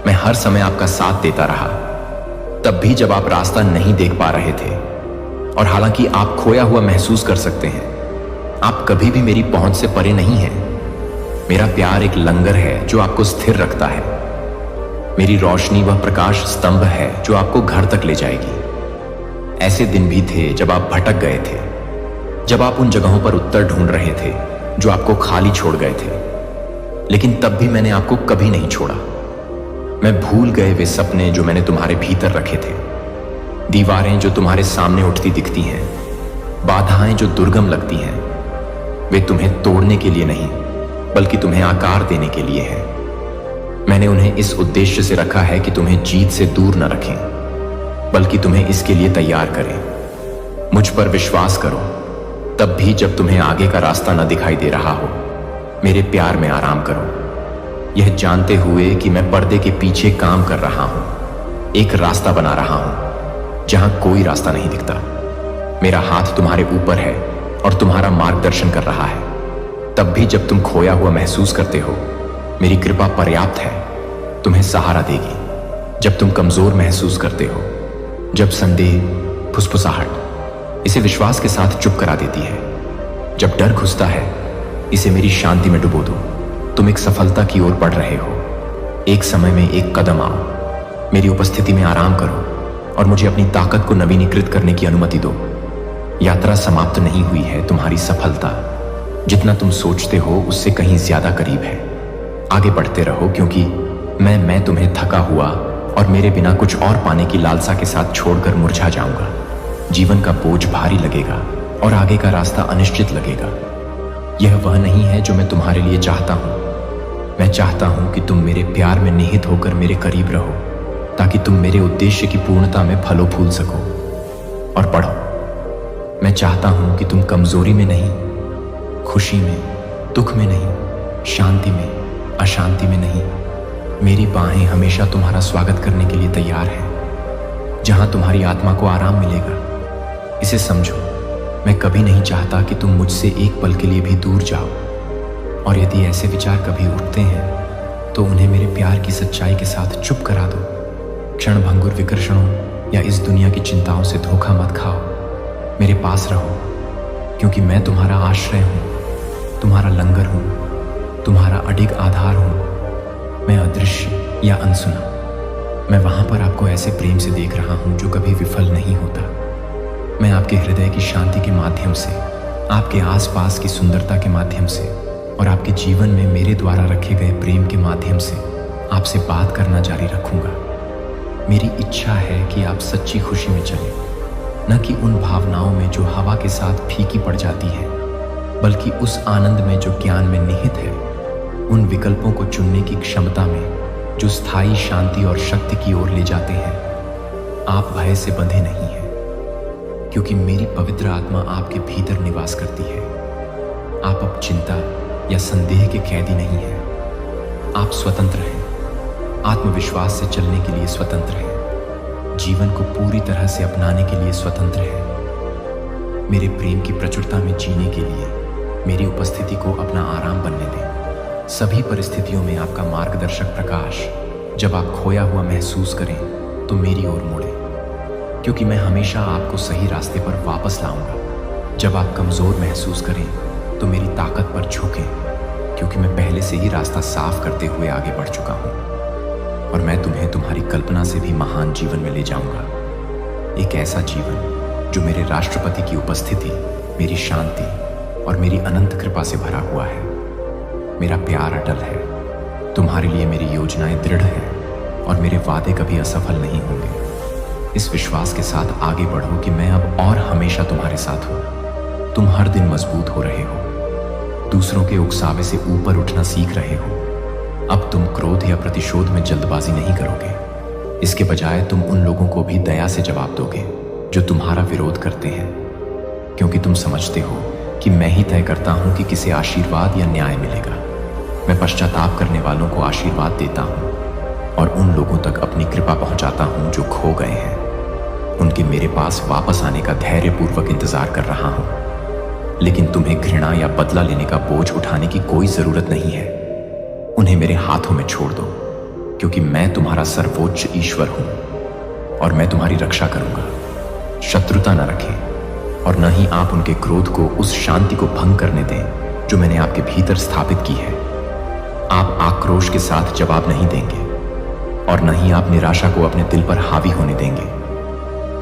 मैं हर समय आपका साथ देता रहा, तब भी जब आप रास्ता नहीं देख पा रहे थे। और हालांकि आप खोया हुआ महसूस कर सकते हैं, आप कभी भी मेरी पहुंच से परे नहीं हैं। मेरा प्यार एक लंगर है जो आपको स्थिर रखता है। मेरी रोशनी वह प्रकाश स्तंभ है जो आपको घर तक ले जाएगी। ऐसे दिन भी थे जब आप भटक गए थे, जब आप उन जगहों पर उत्तर ढूंढ रहे थे जो आपको खाली छोड़ गए थे। लेकिन तब भी मैंने आपको कभी नहीं छोड़ा। मैं भूल गए वे सपने जो मैंने तुम्हारे भीतर रखे थे, दीवारें जो तुम्हारे सामने उठती दिखती हैं, बाधाएं जो दुर्गम लगती हैं। वे तुम्हें तोड़ने के लिए नहीं, बल्कि तुम्हें आकार देने के लिए हैं। मैंने उन्हें इस उद्देश्य से रखा है कि तुम्हें जीत से दूर न रखें, बल्कि तुम्हें इसके लिए तैयार करें। मुझ पर विश्वास करो, तब भी जब तुम्हें आगे का रास्ता न दिखाई दे रहा हो, मेरे प्यार में आराम करो, यह जानते हुए कि मैं पर्दे के पीछे काम कर रहा हूं, एक रास्ता बना रहा हूं जहां कोई रास्ता नहीं दिखता। मेरा हाथ तुम्हारे ऊपर है और तुम्हारा मार्गदर्शन कर रहा है। तब भी जब तुम खोया हुआ महसूस करते हो, मेरी कृपा पर्याप्त है, तुम्हें सहारा देगी। जब तुम कमजोर महसूस करते हो, जब संदेह, फुसफुसाहट इसे विश्वास के साथ चुप करा देती है, जब डर घुसता है, इसे मेरी शांति में डुबो दो। तुम एक सफलता की ओर बढ़ रहे हो। एक समय में एक कदम आओ, मेरी उपस्थिति में आराम करो और मुझे अपनी ताकत को नवीनीकृत करने की अनुमति दो। यात्रा समाप्त नहीं हुई है, तुम्हारी सफलता जितना तुम सोचते हो उससे कहीं ज्यादा करीब है। आगे बढ़ते रहो, क्योंकि मैं तुम्हें थका हुआ और मेरे बिना कुछ और पाने की लालसा के साथ छोड़कर मुरझा जाऊंगा। जीवन का बोझ भारी लगेगा और आगे का रास्ता अनिश्चित लगेगा। यह वह नहीं है जो मैं तुम्हारे लिए चाहता हूं। मैं चाहता हूं कि तुम मेरे प्यार में निहित होकर मेरे करीब रहो, ताकि तुम मेरे उद्देश्य की पूर्णता में फलो फूल सको। और पढ़ो, मैं चाहता हूं कि तुम कमजोरी में नहीं, खुशी में, दुख में नहीं, शांति में, अशांति में नहीं, मेरी बाहें हमेशा तुम्हारा स्वागत करने के लिए तैयार हैं, जहां तुम्हारी आत्मा को आराम मिलेगा। इसे समझो, मैं कभी नहीं चाहता कि तुम मुझसे एक पल के लिए भी दूर जाओ। और यदि ऐसे विचार कभी उठते हैं तो उन्हें मेरे प्यार की सच्चाई के साथ चुप करा दो। क्षण भंगुर विकर्षणों या इस दुनिया की चिंताओं से धोखा मत खाओ। मेरे पास रहो, क्योंकि मैं तुम्हारा आश्रय हूं, तुम्हारा लंगर हूं, तुम्हारा अडिग आधार हूं। मैं अदृश्य या अनसुना, मैं वहां पर आपको ऐसे प्रेम से देख रहा हूं जो कभी विफल नहीं होता। मैं आपके हृदय की शांति के माध्यम से, आपके आसपास की सुंदरता के माध्यम से और आपके जीवन में मेरे द्वारा रखे गए प्रेम के माध्यम से आपसे बात करना जारी रखूंगा। मेरी इच्छा है कि आप सच्ची खुशी में चलें, न कि उन भावनाओं में जो हवा के साथ फीकी पड़ जाती हैं, बल्कि उस आनंद में जो ज्ञान में निहित है, उन विकल्पों को चुनने की क्षमता में जो स्थायी शांति और शक्ति की ओर ले जाते हैं। आप भय से बंधे नहीं हैं, क्योंकि मेरी पवित्र आत्मा आपके भीतर निवास करती है। आप अब चिंता या संदेह के कैदी नहीं हैं। आप स्वतंत्र हैं, आत्मविश्वास से चलने के लिए स्वतंत्र हैं, जीवन को पूरी तरह से अपनाने के लिए स्वतंत्र हैं। मेरे प्रेम की प्रचुरता में जीने के लिए मेरी उपस्थिति को अपना आराम बनने दें। सभी परिस्थितियों में आपका मार्गदर्शक प्रकाश जब आप खोया हुआ महसूस करें तो मेरी ओर मुड़े, क्योंकि मैं हमेशा आपको सही रास्ते पर वापस लाऊंगा। जब आप कमजोर महसूस करें तो मेरी ताकत पर झुकें, क्योंकि मैं पहले से ही रास्ता साफ करते हुए आगे बढ़ चुका हूं और मैं तुम्हें तुम्हारी कल्पना से भी महान जीवन में ले जाऊंगा। एक ऐसा जीवन जो मेरे राष्ट्रपति की उपस्थिति, मेरी शांति और मेरी अनंत कृपा से भरा हुआ है। मेरा प्यार अटल है, तुम्हारे लिए मेरी योजनाएं दृढ़ हैं और मेरे वादे कभी असफल नहीं होंगे। इस विश्वास के साथ आगे बढ़ो कि मैं अब और हमेशा तुम्हारे साथ हूं। तुम हर दिन मजबूत हो रहे हो, दूसरों के उकसावे से ऊपर उठना सीख रहे हो। अब तुम क्रोध या प्रतिशोध में जल्दबाजी नहीं करोगे, इसके बजाय तुम उन लोगों को भी दया से जवाब दोगे जो तुम्हारा विरोध करते हैं, क्योंकि तुम समझते हो कि मैं ही तय करता हूं कि किसे आशीर्वाद या न्याय मिलेगा। मैं पश्चाताप करने वालों को आशीर्वाद देता हूं और उन लोगों तक अपनी कृपा पहुंचाता हूं जो खो गए हैं। उनके मेरे पास वापस आने का धैर्यपूर्वक इंतजार कर रहा हूं, लेकिन तुम्हें घृणा या बदला लेने का बोझ उठाने की कोई जरूरत नहीं है। उन्हें मेरे हाथों में छोड़ दो, क्योंकि मैं तुम्हारा सर्वोच्च ईश्वर हूं और मैं तुम्हारी रक्षा करूंगा। शत्रुता न रखें और न ही आप उनके क्रोध को, उस शांति को भंग करने दें जो मैंने आपके भीतर स्थापित की है। आप आक्रोश के साथ जवाब नहीं देंगे और न ही आप निराशा को अपने दिल पर हावी होने देंगे।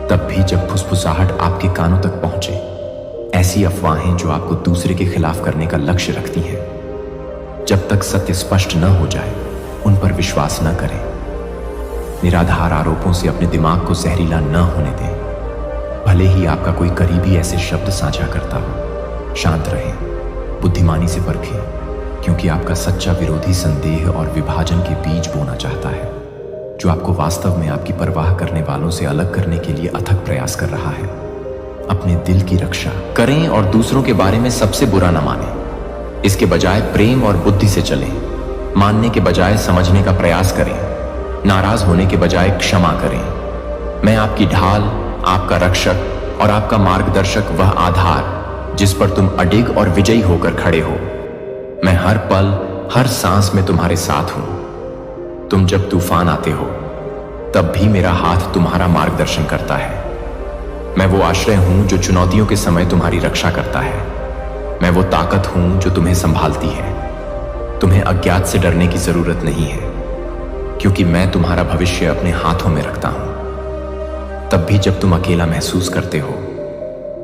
तब भी जब फुसफुसाहट आपके कानों तक पहुंचे, ऐसी अफवाहें जो आपको दूसरे के खिलाफ करने का लक्ष्य रखती हैं, जब तक सत्य स्पष्ट न हो जाए उन पर विश्वास न करें। निराधार आरोपों से अपने दिमाग को जहरीला न होने दें। भले ही आपका कोई करीबी ऐसे शब्द साझा करता हो, शांत रहें, बुद्धिमानी से परखें, क्योंकि आपका सच्चा विरोधी संदेह और विभाजन के बीज बोना चाहता है, जो आपको वास्तव में आपकी परवाह करने वालों से अलग करने के लिए अथक प्रयास कर रहा है। अपने दिल की रक्षा करें और दूसरों के बारे में सबसे बुरा न मानें। इसके बजाय प्रेम और बुद्धि से चलें। मानने के बजाय समझने का प्रयास करें। नाराज होने के बजाय क्षमा करें। मैं आपकी ढाल, आपका रक्षक और आपका मार्गदर्शक, वह आधार जिस पर तुम अडिग और विजयी होकर खड़े हो। मैं हर पल, हर सांस में तुम्हारे साथ हूं। तुम जब तूफान आते हो, तब भी मेरा हाथ तुम्हारा मार्गदर्शन करता है। मैं वो आश्रय हूं जो चुनौतियों के समय तुम्हारी रक्षा करता है। मैं वो ताकत हूं जो तुम्हें संभालती है। तुम्हें अज्ञात से डरने की जरूरत नहीं है, क्योंकि मैं तुम्हारा भविष्य अपने हाथों में रखता हूं। तब भी जब तुम अकेला महसूस करते हो,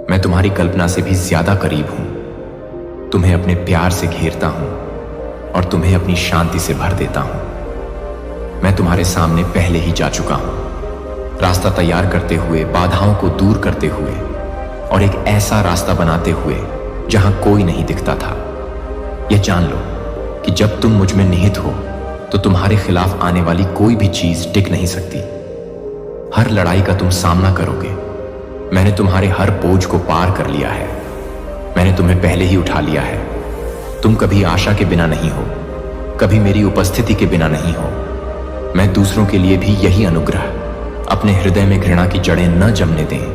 मैं तुम्हारी कल्पना से भी ज्यादा करीब हूं। तुम्हें अपने प्यार से घेरता हूं और तुम्हें अपनी शांति से भर देता हूं। मैं तुम्हारे सामने पहले ही जा चुका हूं, रास्ता तैयार करते हुए, बाधाओं को दूर करते हुए और एक ऐसा रास्ता बनाते हुए जहां कोई नहीं दिखता था। यह जान लो कि जब तुम मुझ में निहित हो, तो तुम्हारे खिलाफ आने वाली कोई भी चीज टिक नहीं सकती। हर लड़ाई का तुम सामना करोगे। मैंने तुम्हारे हर बोझ को पार कर लिया है। मैंने तुम्हें पहले ही उठा लिया है। तुम कभी आशा के बिना नहीं हो, कभी मेरी उपस्थिति के बिना नहीं हो। मैं दूसरों के लिए भी यही अनुग्रह, अपने हृदय में घृणा की जड़ें न जमने दें,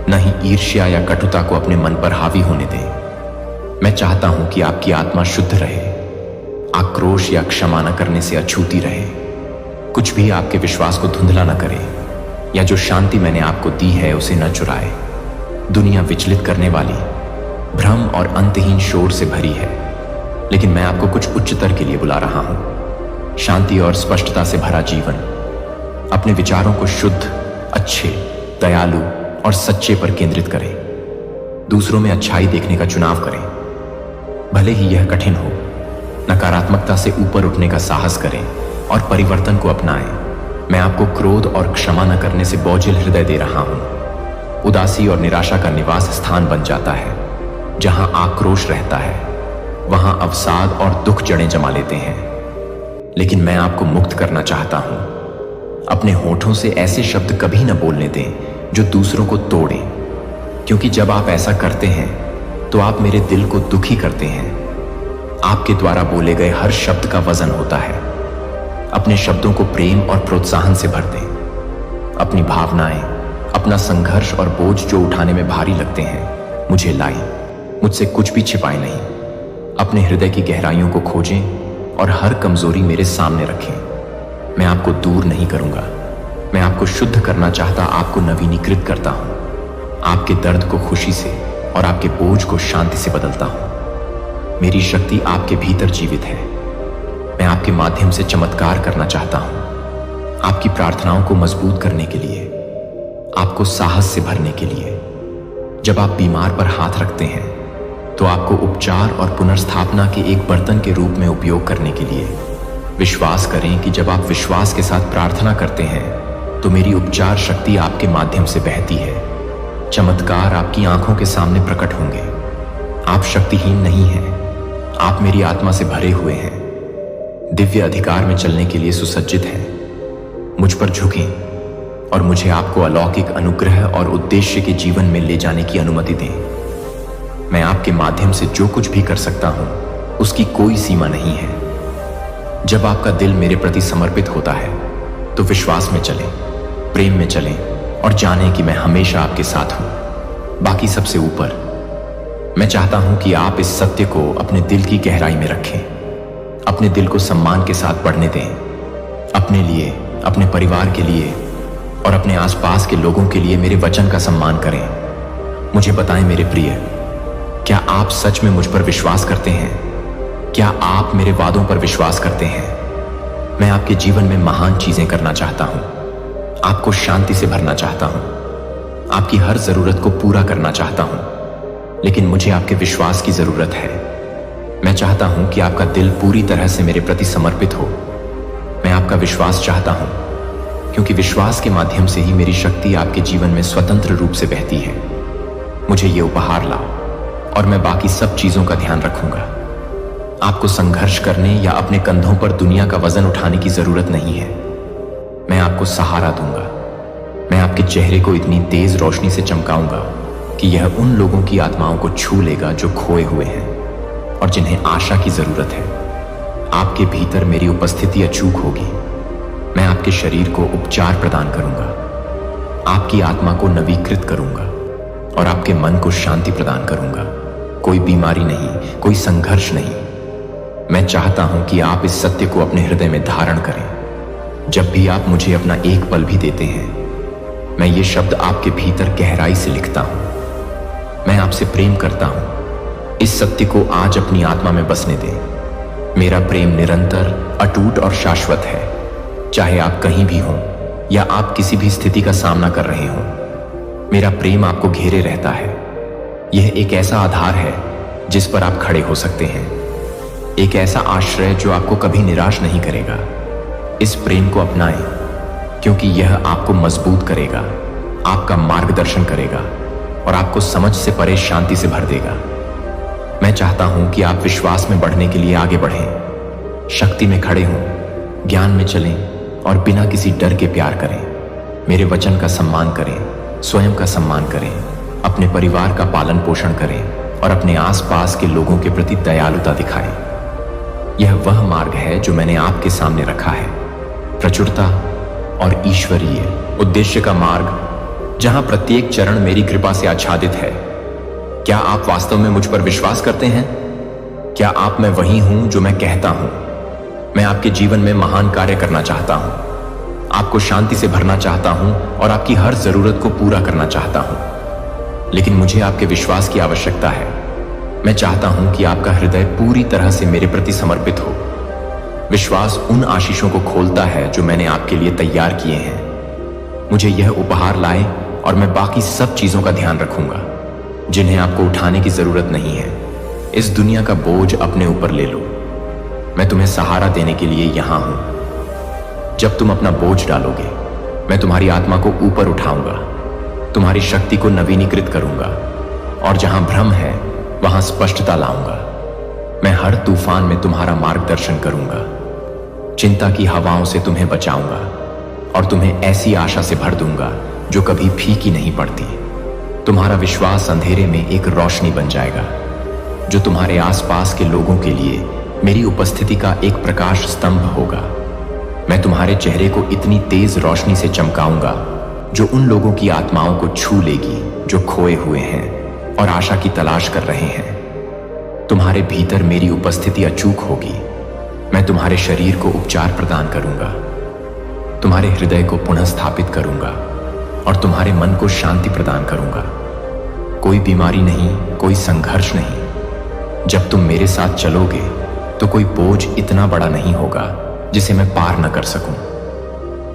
न ही ईर्ष्या या कटुता को अपने मन पर हावी होने दें। मैं चाहता हूं कि आपकी आत्मा शुद्ध रहे, आक्रोश या क्षमा न करने से अछूती रहे। कुछ भी आपके विश्वास को धुंधला न करे, या जो शांति मैंने आपको दी है उसे न चुराए। दुनिया विचलित करने वाली, भ्रम और अंतहीन शोर से भरी है, लेकिन मैं आपको कुछ उच्चतर के लिए बुला रहा हूं। शांति और स्पष्टता से भरा जीवन। अपने विचारों को शुद्ध, अच्छे, दयालु और सच्चे पर केंद्रित करें। दूसरों में अच्छाई देखने का चुनाव करें, भले ही यह कठिन हो। नकारात्मकता से ऊपर उठने का साहस करें और परिवर्तन को अपनाएं। मैं आपको क्रोध और क्षमा न करने से बोझिल हृदय दे रहा हूं। उदासी और निराशा का निवास स्थान बन जाता है। जहां आक्रोश रहता है, वहां अवसाद और दुख जड़ें जमा लेते हैं। लेकिन मैं आपको मुक्त करना चाहता हूं। अपने होठों से ऐसे शब्द कभी न बोलने दें जो दूसरों को तोड़ें, क्योंकि जब आप ऐसा करते हैं तो आप मेरे दिल को दुखी करते हैं। आपके द्वारा बोले गए हर शब्द का वजन होता है। अपने शब्दों को प्रेम और प्रोत्साहन से भर दें। अपनी भावनाएं, अपना संघर्ष और बोझ जो उठाने में भारी लगते हैं, मुझे लाएं। मुझसे कुछ भी छिपाए नहीं। अपने हृदय की गहराइयों को खोजें और हर कमजोरी मेरे सामने रखें। मैं आपको दूर नहीं करूंगा। मैं आपको शुद्ध करना चाहता, आपको नवीनीकृत करता हूं। आपके दर्द को खुशी से और आपके बोझ को शांति से बदलता हूं। मेरी शक्ति आपके भीतर जीवित है। मैं आपके माध्यम से चमत्कार करना चाहता हूं। आपकी प्रार्थनाओं को मजबूत करने के लिए, आपको साहस से भरने के लिए। जब आप बीमार पर हाथ रखते हैं तो आपको उपचार और पुनर्स्थापना के एक बर्तन के रूप में उपयोग करने के लिए विश्वास करें कि जब आप विश्वास के साथ प्रार्थना करते हैं तो मेरी उपचार शक्ति आपके माध्यम से बहती है। चमत्कार आपकी आंखों के सामने प्रकट होंगे। आप शक्तिहीन नहीं हैं, आप मेरी आत्मा से भरे हुए हैं, दिव्य अधिकार में चलने के लिए सुसज्जित हैं। मुझ पर झुकें और मुझे आपको अलौकिक अनुग्रह और उद्देश्य के जीवन में ले जाने की अनुमति दें। मैं आपके माध्यम से जो कुछ भी कर सकता हूं उसकी कोई सीमा नहीं है। जब आपका दिल मेरे प्रति समर्पित होता है तो विश्वास में चलें, प्रेम में चलें और जानें कि मैं हमेशा आपके साथ हूं। बाकी सबसे ऊपर मैं चाहता हूं कि आप इस सत्य को अपने दिल की गहराई में रखें, अपने दिल को सम्मान के साथ बढ़ने दें, अपने लिए, अपने परिवार के लिए और अपने आसपास के लोगों के लिए मेरे वचन का सम्मान करें। मुझे बताएं मेरे प्रिय, क्या आप सच में मुझ पर विश्वास करते हैं? क्या आप मेरे वादों पर विश्वास करते हैं? मैं आपके जीवन में महान चीजें करना चाहता हूं, आपको शांति से भरना चाहता हूं, आपकी हर जरूरत को पूरा करना चाहता हूं, लेकिन मुझे आपके विश्वास की जरूरत है। मैं चाहता हूं कि आपका दिल पूरी तरह से मेरे प्रति समर्पित हो। मैं आपका विश्वास चाहता हूं क्योंकि विश्वास के माध्यम से ही मेरी शक्ति आपके जीवन में स्वतंत्र रूप से बहती है। मुझे ये उपहार लाओ और मैं बाकी सब चीजों का ध्यान रखूंगा। आपको संघर्ष करने या अपने कंधों पर दुनिया का वजन उठाने की जरूरत नहीं है। मैं आपको सहारा दूंगा। मैं आपके चेहरे को इतनी तेज रोशनी से चमकाऊंगा कि यह उन लोगों की आत्माओं को छू लेगा जो खोए हुए हैं और जिन्हें आशा की जरूरत है। आपके भीतर मेरी उपस्थिति अचूक होगी। मैं आपके शरीर को उपचार प्रदान करूंगा, आपकी आत्मा को नवीकृत करूंगा और आपके मन को शांति प्रदान करूंगा। कोई बीमारी नहीं, कोई संघर्ष नहीं। मैं चाहता हूं कि आप इस सत्य को अपने हृदय में धारण करें। जब भी आप मुझे अपना एक पल भी देते हैं, मैं ये शब्द आपके भीतर गहराई से लिखता हूं। मैं आपसे प्रेम करता हूं। इस सत्य को आज अपनी आत्मा में बसने दें। मेरा प्रेम निरंतर, अटूट और शाश्वत है। चाहे आप कहीं भी हों या आप किसी भी स्थिति का सामना कर रहे हों, मेरा प्रेम आपको घेरे रहता है। यह एक ऐसा आधार है जिस पर आप खड़े हो सकते हैं, एक ऐसा आश्रय जो आपको कभी निराश नहीं करेगा। इस प्रेम को अपनाएं क्योंकि यह आपको मजबूत करेगा, आपका मार्गदर्शन करेगा और आपको समझ से परे शांति से भर देगा। मैं चाहता हूं कि आप विश्वास में बढ़ने के लिए आगे बढ़ें, शक्ति में खड़े हों, ज्ञान में चलें और बिना किसी डर के प्यार करें। मेरे वचन का सम्मान करें, स्वयं का सम्मान करें, अपने परिवार का पालन पोषण करें और अपने आसपास के लोगों के प्रति दयालुता दिखाएं। यह वह मार्ग है जो मैंने आपके सामने रखा है, प्रचुरता और ईश्वरीय उद्देश्य का मार्ग, जहां प्रत्येक चरण मेरी कृपा से आच्छादित है। क्या आप वास्तव में मुझ पर विश्वास करते हैं? क्या आप मैं वही हूं जो मैं कहता हूं? मैं आपके जीवन में महान कार्य करना चाहता हूं, आपको शांति से भरना चाहता हूं और आपकी हर जरूरत को पूरा करना चाहता हूं। लेकिन मुझे आपके विश्वास की आवश्यकता है। मैं चाहता हूं कि आपका हृदय पूरी तरह से मेरे प्रति समर्पित हो। विश्वास उन आशीषों को खोलता है जो मैंने आपके लिए तैयार किए हैं। मुझे यह उपहार लाए और मैं बाकी सब चीजों का ध्यान रखूंगा जिन्हें आपको उठाने की जरूरत नहीं है। इस दुनिया का बोझ अपने ऊपर ले लो। मैं तुम्हें सहारा देने के लिए यहां हूं। जब तुम अपना बोझ डालोगे, मैं तुम्हारी आत्मा को ऊपर उठाऊंगा, तुम्हारी शक्ति को नवीनीकृत करूंगा और जहां भ्रम है वहां स्पष्टता लाऊंगा। मैं हर तूफान में तुम्हारा मार्गदर्शन करूंगा, चिंता की हवाओं से तुम्हें बचाऊंगा और तुम्हें ऐसी आशा से भर दूंगा जो कभी फीकी नहीं पड़ती। तुम्हारा विश्वास अंधेरे में एक रोशनी बन जाएगा जो तुम्हारे आसपास के लोगों के लिए मेरी उपस्थिति का एक प्रकाश स्तंभ होगा। मैं तुम्हारे चेहरे को इतनी तेज रोशनी से चमकाऊंगा जो उन लोगों की आत्माओं को छू लेगी जो खोए हुए हैं और आशा की तलाश कर रहे हैं। तुम्हारे भीतर मेरी उपस्थिति अचूक होगी। मैं तुम्हारे शरीर को उपचार प्रदान करूंगा, तुम्हारे हृदय को पुनः स्थापित करूंगा और तुम्हारे मन को शांति प्रदान करूंगा। कोई बीमारी नहीं, कोई संघर्ष नहीं। जब तुम मेरे साथ चलोगे तो कोई बोझ इतना बड़ा नहीं होगा जिसे मैं पार न कर सकूं।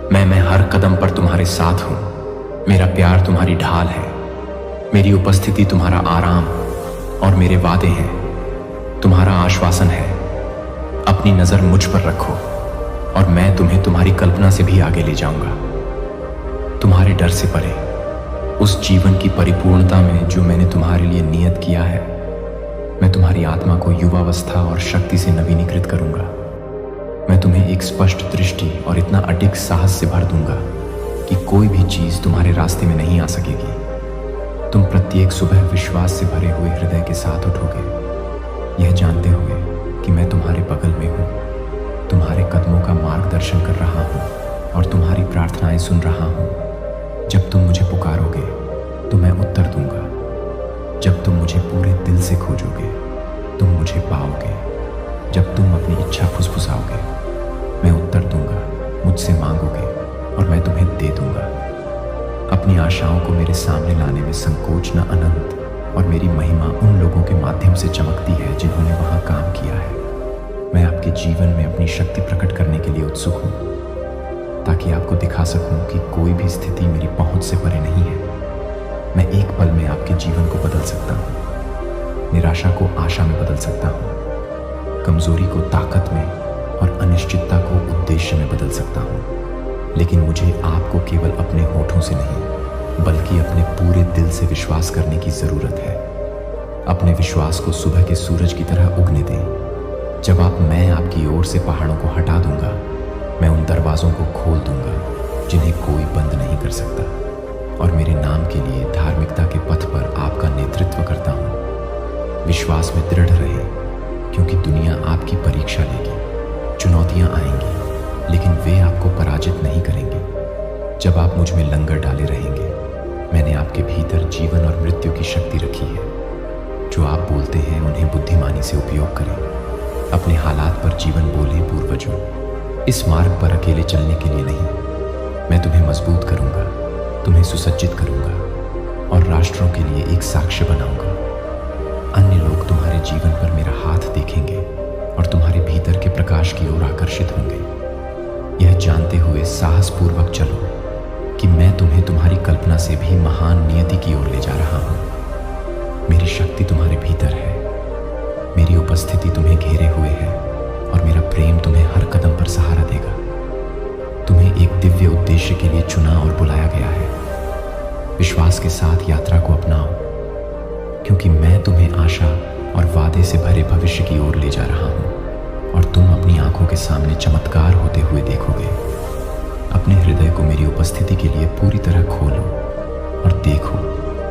मैं हर कदम पर तुम्हारे साथ हूं। मेरा प्यार तुम्हारी ढाल है, मेरी उपस्थिति तुम्हारा आराम, और मेरे वादे हैं, तुम्हारा आश्वासन है। अपनी नजर मुझ पर रखो और मैं तुम्हें तुम्हारी कल्पना से भी आगे ले जाऊंगा। तुम्हारे डर से परे उस जीवन की परिपूर्णता में जो मैंने तुम्हारे लिए नियत किया है, मैं तुम्हारी आत्मा को युवावस्था और शक्ति से नवीनीकृत करूंगा। मैं तुम्हें एक स्पष्ट दृष्टि और इतना अडिग साहस से भर दूंगा कि कोई भी चीज तुम्हारे रास्ते में नहीं आ सकेगी। तुम प्रत्येक सुबह विश्वास से भरे हुए हृदय के साथ उठोगे, यह जानते हुए कि मैं तुम्हारे बगल में हूँ, तुम्हारे कदमों का मार्गदर्शन कर रहा हूँ और तुम्हारी प्रार्थनाएं सुन रहा हूँ। जब तुम मुझे पुकारोगे तो मैं उत्तर दूंगा। जब तुम मुझे पूरे दिल से खोजोगे तुम मुझे पाओगे। जब तुम अपनी इच्छा फुसफुसाओगे मैं उत्तर दूंगा। मुझसे मांगोगे और मैं तुम्हें दे दूंगा। अपनी आशाओं को मेरे सामने लाने में संकोच न अनंत और मेरी महिमा उन लोगों के माध्यम से चमकती है जिन्होंने वहां काम किया है। मैं आपके जीवन में अपनी शक्ति प्रकट करने के लिए उत्सुक हूं, ताकि आपको दिखा सकूं कि कोई भी स्थिति मेरी पहुंच से परे नहीं है। मैं एक पल में आपके जीवन को बदल सकता हूं, निराशा को आशा में बदल सकता हूं, कमजोरी को ताकत में और अनिश्चितता को उद्देश्य में बदल सकता हूं। लेकिन मुझे आपको केवल अपने होठों से नहीं बल्कि अपने पूरे दिल से विश्वास करने की जरूरत है। अपने विश्वास को सुबह के सूरज की तरह उगने दें। जब मैं आपकी ओर से पहाड़ों को हटा दूंगा, मैं उन दरवाजों को खोल दूंगा जिन्हें कोई बंद नहीं कर सकता और मेरे नाम के लिए धार्मिकता के पथ पर आपका नेतृत्व करता हूं। विश्वास में दृढ़ रहे, क्योंकि दुनिया आपकी परीक्षा लेगी। चुनौतियां आएंगी लेकिन वे आपको पराजित नहीं करेंगे। जब आप मुझ में लंगर डाले रहेंगे, मैंने आपके भीतर जीवन और मृत्यु की शक्ति रखी है। जो आप बोलते हैं उन्हें बुद्धिमानी से उपयोग करें। अपने हालात पर जीवन बोले पूर्वजों। इस मार्ग पर अकेले चलने के लिए नहीं, मैं तुम्हें मजबूत करूंगा, तुम्हें सुसज्जित करूंगा और राष्ट्रों के लिए एक साक्ष्य बनाऊंगा। अन्य लोग तुम्हारे जीवन पर मेरा हाथ देखेंगे और तुम्हारे भीतर के प्रकाश की ओर आकर्षित होंगे। यह जानते हुए साहसपूर्वक चलो कि मैं तुम्हें तुम्हारी कल्पना से भी महान नियति की ओर ले जा रहा हूं। मेरी शक्ति तुम्हारे भीतर है, मेरी उपस्थिति तुम्हें घेरे हुए है और मेरा प्रेम तुम्हें हर कदम पर सहारा देगा। तुम्हें एक दिव्य उद्देश्य के लिए चुना और बुलाया गया है। विश्वास के साथ यात्रा को अपनाओ, क्योंकि मैं तुम्हें आशा और वादे से भरे भविष्य की ओर ले जा रहा हूं और तुम अपनी आंखों के सामने चमत्कार होते हुए देखोगे। अपने हृदय को मेरी उपस्थिति के लिए पूरी तरह खोलो और देखो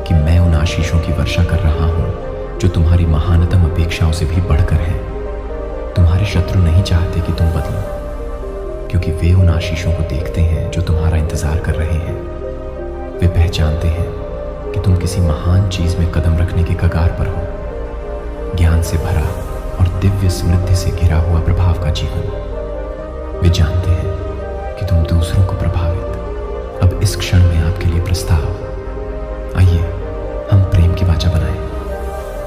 कि मैं उन आशीषों की वर्षा कर रहा हूं जो तुम्हारी महानतम अपेक्षाओं से भी बढ़कर हैं। तुम्हारे शत्रु नहीं चाहते कि तुम बदलो, क्योंकि वे उन आशीषों को देखते हैं जो तुम्हारा इंतजार कर रहे हैं। वे पहचानते हैं कि तुम किसी महान चीज में कदम रखने के कगार पर हो। ज्ञान से भरा और दिव्य समृद्धि से घिरा हुआ प्रभाव का जीवन। वे जानते हैं कि तुम दूसरों को प्रभावित। अब इस क्षण में आपके लिए प्रस्ताव। आइए हम प्रेम की वाचा बनाएं।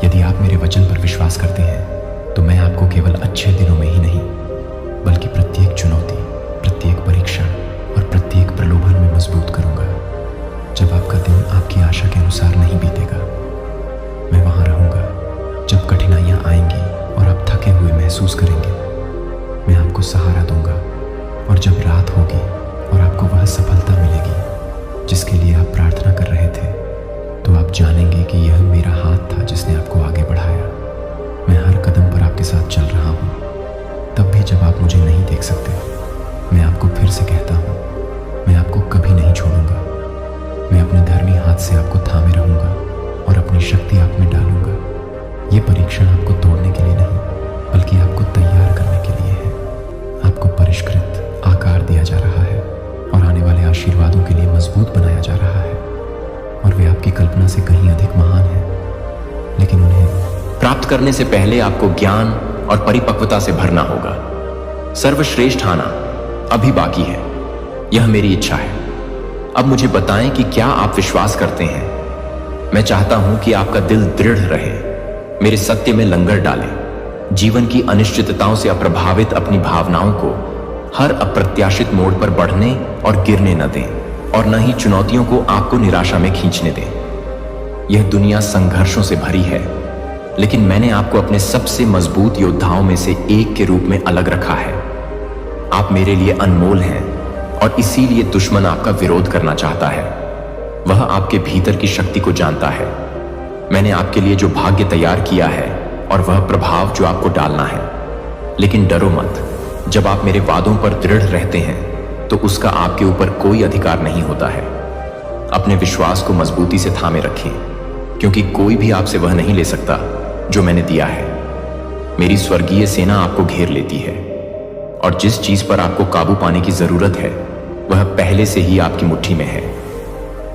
यदि आप मेरे वचन पर विश्वास करते हैं तो मैं आपको केवल अच्छे दिनों में ही नहीं बल्कि प्रत्येक चुनौती, प्रत्येक परीक्षण और प्रत्येक प्रलोभन में मजबूत करूंगा। जब आपका दिन आपकी आशा के अनुसार नहीं बीतेगा, मैं वहां रहूंगा। जब कठिनाइयां आएंगी और आप थके हुए महसूस करेंगे, मैं आपको सहारा दूंगा। और जब रात होगी और आपको वह सफलता मिलेगी जिसके लिए आप प्रार्थना कर रहे थे, तो आप जानेंगे कि यह मेरा हाथ था जिसने आपको आगे बढ़ाया। मैं हर कदम पर आपके साथ चल रहा हूं। तब भी जब आप मुझे नहीं देख सकते, मैं आपको फिर से कहता हूं, मैं आपको कभी नहीं छोड़ूंगा। मैं अपने धर्मी हाथ से आपको थामे रहूंगा और अपनी शक्ति आप में डालूंगा। ये परीक्षण आपको तोड़ने के लिए नहीं बल्कि आपको तैयार करने के लिए है। आपको परिष्कृत आकार दिया जा रहा है और आने वाले आशीर्वादों के लिए मजबूत बनाया जा रहा है। और वे आपकी कल्पना से कहीं अधिक महान हैं, लेकिन उन्हें प्राप्त करने से पहले आपको ज्ञान और परिपक्वता से भरना होगा। सर्वश्रेष्ठ आना अभी बाकी है, यह मेरी इच्छा है। अब मुझे बताएं कि क्या आप विश्वास करते हैं। मैं चाहता हूं कि आपका दिल दृढ़ रहे, मेरे सत्य में लंगर डालें, जीवन की अनिश्चितताओं से अप्रभावित अपनी भावनाओं को हर अप्रत्याशित मोड़ पर बढ़ने और गिरने न दें, और न ही चुनौतियों को आपको निराशा में खींचने दें। यह दुनिया संघर्षों से भरी है, लेकिन मैंने आपको अपने सबसे मजबूत योद्धाओं में से एक के रूप में अलग रखा है। आप मेरे लिए अनमोल हैं और इसीलिए दुश्मन आपका विरोध करना चाहता है। वह आपके भीतर की शक्ति को जानता है। मैंने आपके लिए जो भाग्य तैयार किया है और वह प्रभाव जो आपको डालना है। लेकिन डरो मत, जब आप मेरे वादों पर दृढ़ रहते हैं तो उसका आपके ऊपर कोई अधिकार नहीं होता है। अपने विश्वास को मजबूती से थामे रखें, क्योंकि कोई भी आपसे वह नहीं ले सकता जो मैंने दिया है। मेरी स्वर्गीय सेना आपको घेर लेती है और जिस चीज पर आपको काबू पाने की जरूरत है वह पहले से ही आपकी मुट्ठी में है।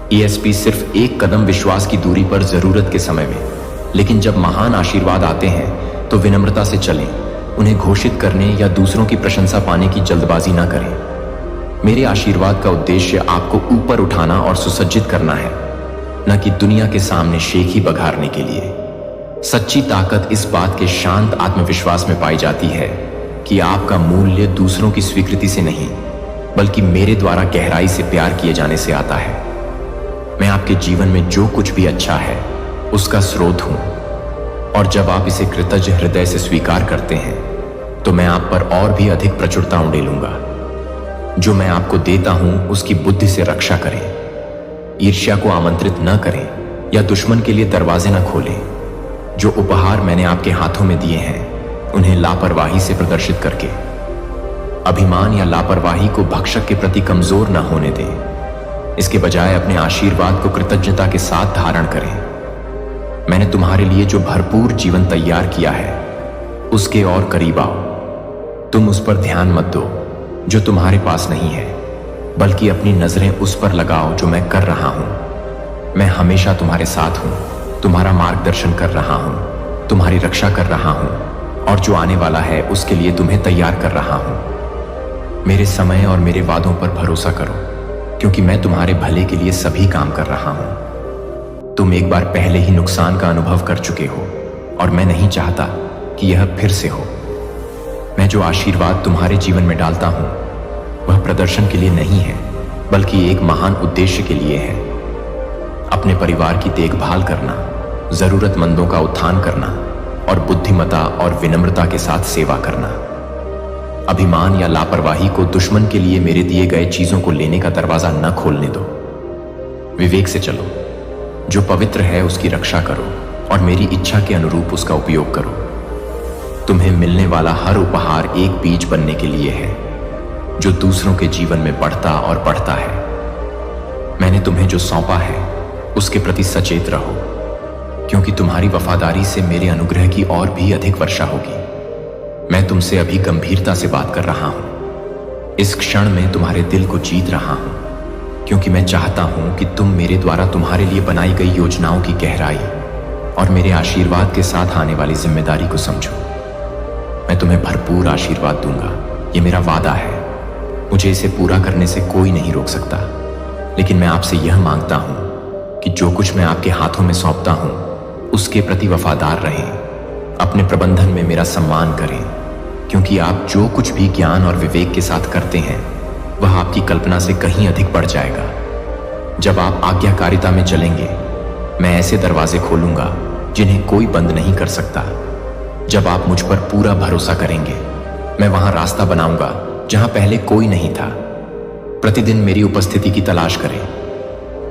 ESP सिर्फ एक कदम विश्वास की दूरी पर जरूरत के समय में, लेकिन जब महान आशीर्वाद आते हैं तो विनम्रता से चलें। उन्हें घोषित करने या दूसरों की प्रशंसा पाने की जल्दबाजी ना करें। मेरे आशीर्वाद का उद्देश्य आपको ऊपर उठाना और सुसज्जित करना है, न कि दुनिया के सामने शेखी बघारने के लिए। सच्ची ताकत इस बात के शांत आत्मविश्वास में पाई जाती है कि आपका मूल्य दूसरों की स्वीकृति से नहीं, बल्कि मेरे द्वारा गहराई से प्यार किए जाने से आता है। मैं आपके जीवन में जो कुछ भी अच्छा है उसका स्रोत हूं, और जब आप इसे कृतज्ञ हृदय से स्वीकार करते हैं तो मैं आप पर और भी अधिक प्रचुरता उंडेलूंगा। जो मैं आपको देता हूं उसकी बुद्धि से रक्षा करें। ईर्ष्या को आमंत्रित न करें या दुश्मन के लिए दरवाजे न खोलें। जो उपहार मैंने आपके हाथों में दिए हैं उन्हें लापरवाही से प्रदर्शित करके। अभिमान या लापरवाही को भक्षक के प्रति कमजोर न होने दें। इसके बजाय अपने आशीर्वाद को कृतज्ञता के साथ धारण करें। मैंने तुम्हारे लिए जो भरपूर जीवन तैयार किया है उसके और करीब आओ। तुम उस पर ध्यान मत दो जो तुम्हारे पास नहीं है, बल्कि अपनी नजरें उस पर लगाओ जो मैं कर रहा हूं। मैं हमेशा तुम्हारे साथ हूं, तुम्हारा मार्गदर्शन कर रहा हूं, तुम्हारी रक्षा कर रहा हूं, और जो आने वाला है उसके लिए तुम्हें तैयार कर रहा हूं। मेरे समय और मेरे वादों पर भरोसा करो, क्योंकि मैं तुम्हारे भले के लिए सभी काम कर रहा हूं। तुम एक बार पहले ही नुकसान का अनुभव कर चुके हो और मैं नहीं चाहता कि यह फिर से हो। मैं जो आशीर्वाद तुम्हारे जीवन में डालता हूं वह प्रदर्शन के लिए नहीं है, बल्कि एक महान उद्देश्य के लिए है। अपने परिवार की देखभाल करना, जरूरतमंदों का उत्थान करना और बुद्धिमता और विनम्रता के साथ सेवा करना। अभिमान या लापरवाही को दुश्मन के लिए मेरे दिए गए चीजों को लेने का दरवाजा न खोलने दो। विवेक से चलो। जो पवित्र है उसकी रक्षा करो और मेरी इच्छा के अनुरूप उसका उपयोग करो। तुम्हें मिलने वाला हर उपहार एक बीज बनने के लिए है जो दूसरों के जीवन में बढ़ता और बढ़ता है। मैंने तुम्हें जो सौंपा है उसके प्रति सचेत रहो, क्योंकि तुम्हारी वफादारी से मेरे अनुग्रह की और भी अधिक वर्षा होगी। मैं तुमसे अभी गंभीरता से बात कर रहा हूं। इस क्षण में तुम्हारे दिल को जीत रहा हूं, क्योंकि मैं चाहता हूं कि तुम मेरे द्वारा तुम्हारे लिए बनाई गई योजनाओं की गहराई और मेरे आशीर्वाद के साथ आने वाली जिम्मेदारी को समझो। मैं तुम्हें भरपूर आशीर्वाद दूंगा, ये मेरा वादा है। मुझे इसे पूरा करने से कोई नहीं रोक सकता, लेकिन मैं आपसे यह मांगता हूं कि जो कुछ मैं आपके हाथों में सौंपता हूं उसके प्रति वफादार रहें। अपने प्रबंधन में मेरा सम्मान करें, क्योंकि आप जो कुछ भी ज्ञान और विवेक के साथ करते हैं वह आपकी कल्पना से कहीं अधिक बढ़ जाएगा। जब आप आज्ञाकारिता में चलेंगे, मैं ऐसे दरवाजे खोलूंगा जिन्हें कोई बंद नहीं कर सकता। जब आप मुझ पर पूरा भरोसा करेंगे, मैं वहां रास्ता बनाऊंगा जहां पहले कोई नहीं था। प्रतिदिन मेरी उपस्थिति की तलाश करें।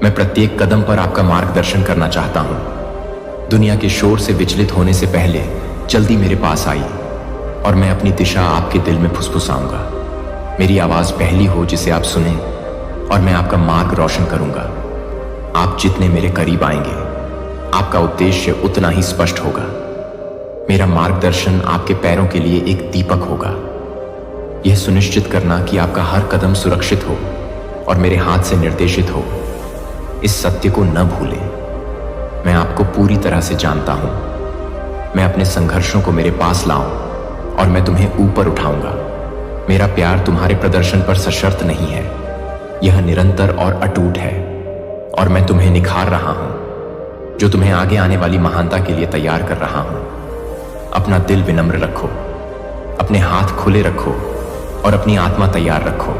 मैं प्रत्येक कदम पर आपका मार्गदर्शन करना चाहता हूं। दुनिया के शोर से विचलित होने से पहले जल्दी मेरे पास आई और मैं अपनी दिशा आपके दिल में फुसफुसाऊंगा। मेरी आवाज पहली हो जिसे आप सुने, और मैं आपका मार्ग रोशन करूंगा। आप जितने मेरे करीब आएंगे, आपका उद्देश्य उतना ही स्पष्ट होगा। मेरा मार्गदर्शन आपके पैरों के लिए एक दीपक होगा। यह सुनिश्चित करना कि आपका हर कदम सुरक्षित हो और मेरे हाथ से निर्देशित हो। इस सत्य को न भूलें। मैं आपको पूरी तरह से जानता हूं। मैं अपने संघर्षों को मेरे पास लाऊं और मैं तुम्हें ऊपर उठाऊंगा। मेरा प्यार तुम्हारे प्रदर्शन पर सशर्त नहीं है, यह निरंतर और अटूट है, और मैं तुम्हें निखार रहा हूं, जो तुम्हें आगे आने वाली महानता के लिए तैयार कर रहा हूं। अपना दिल विनम्र रखो, अपने हाथ खुले रखो और अपनी आत्मा तैयार रखो।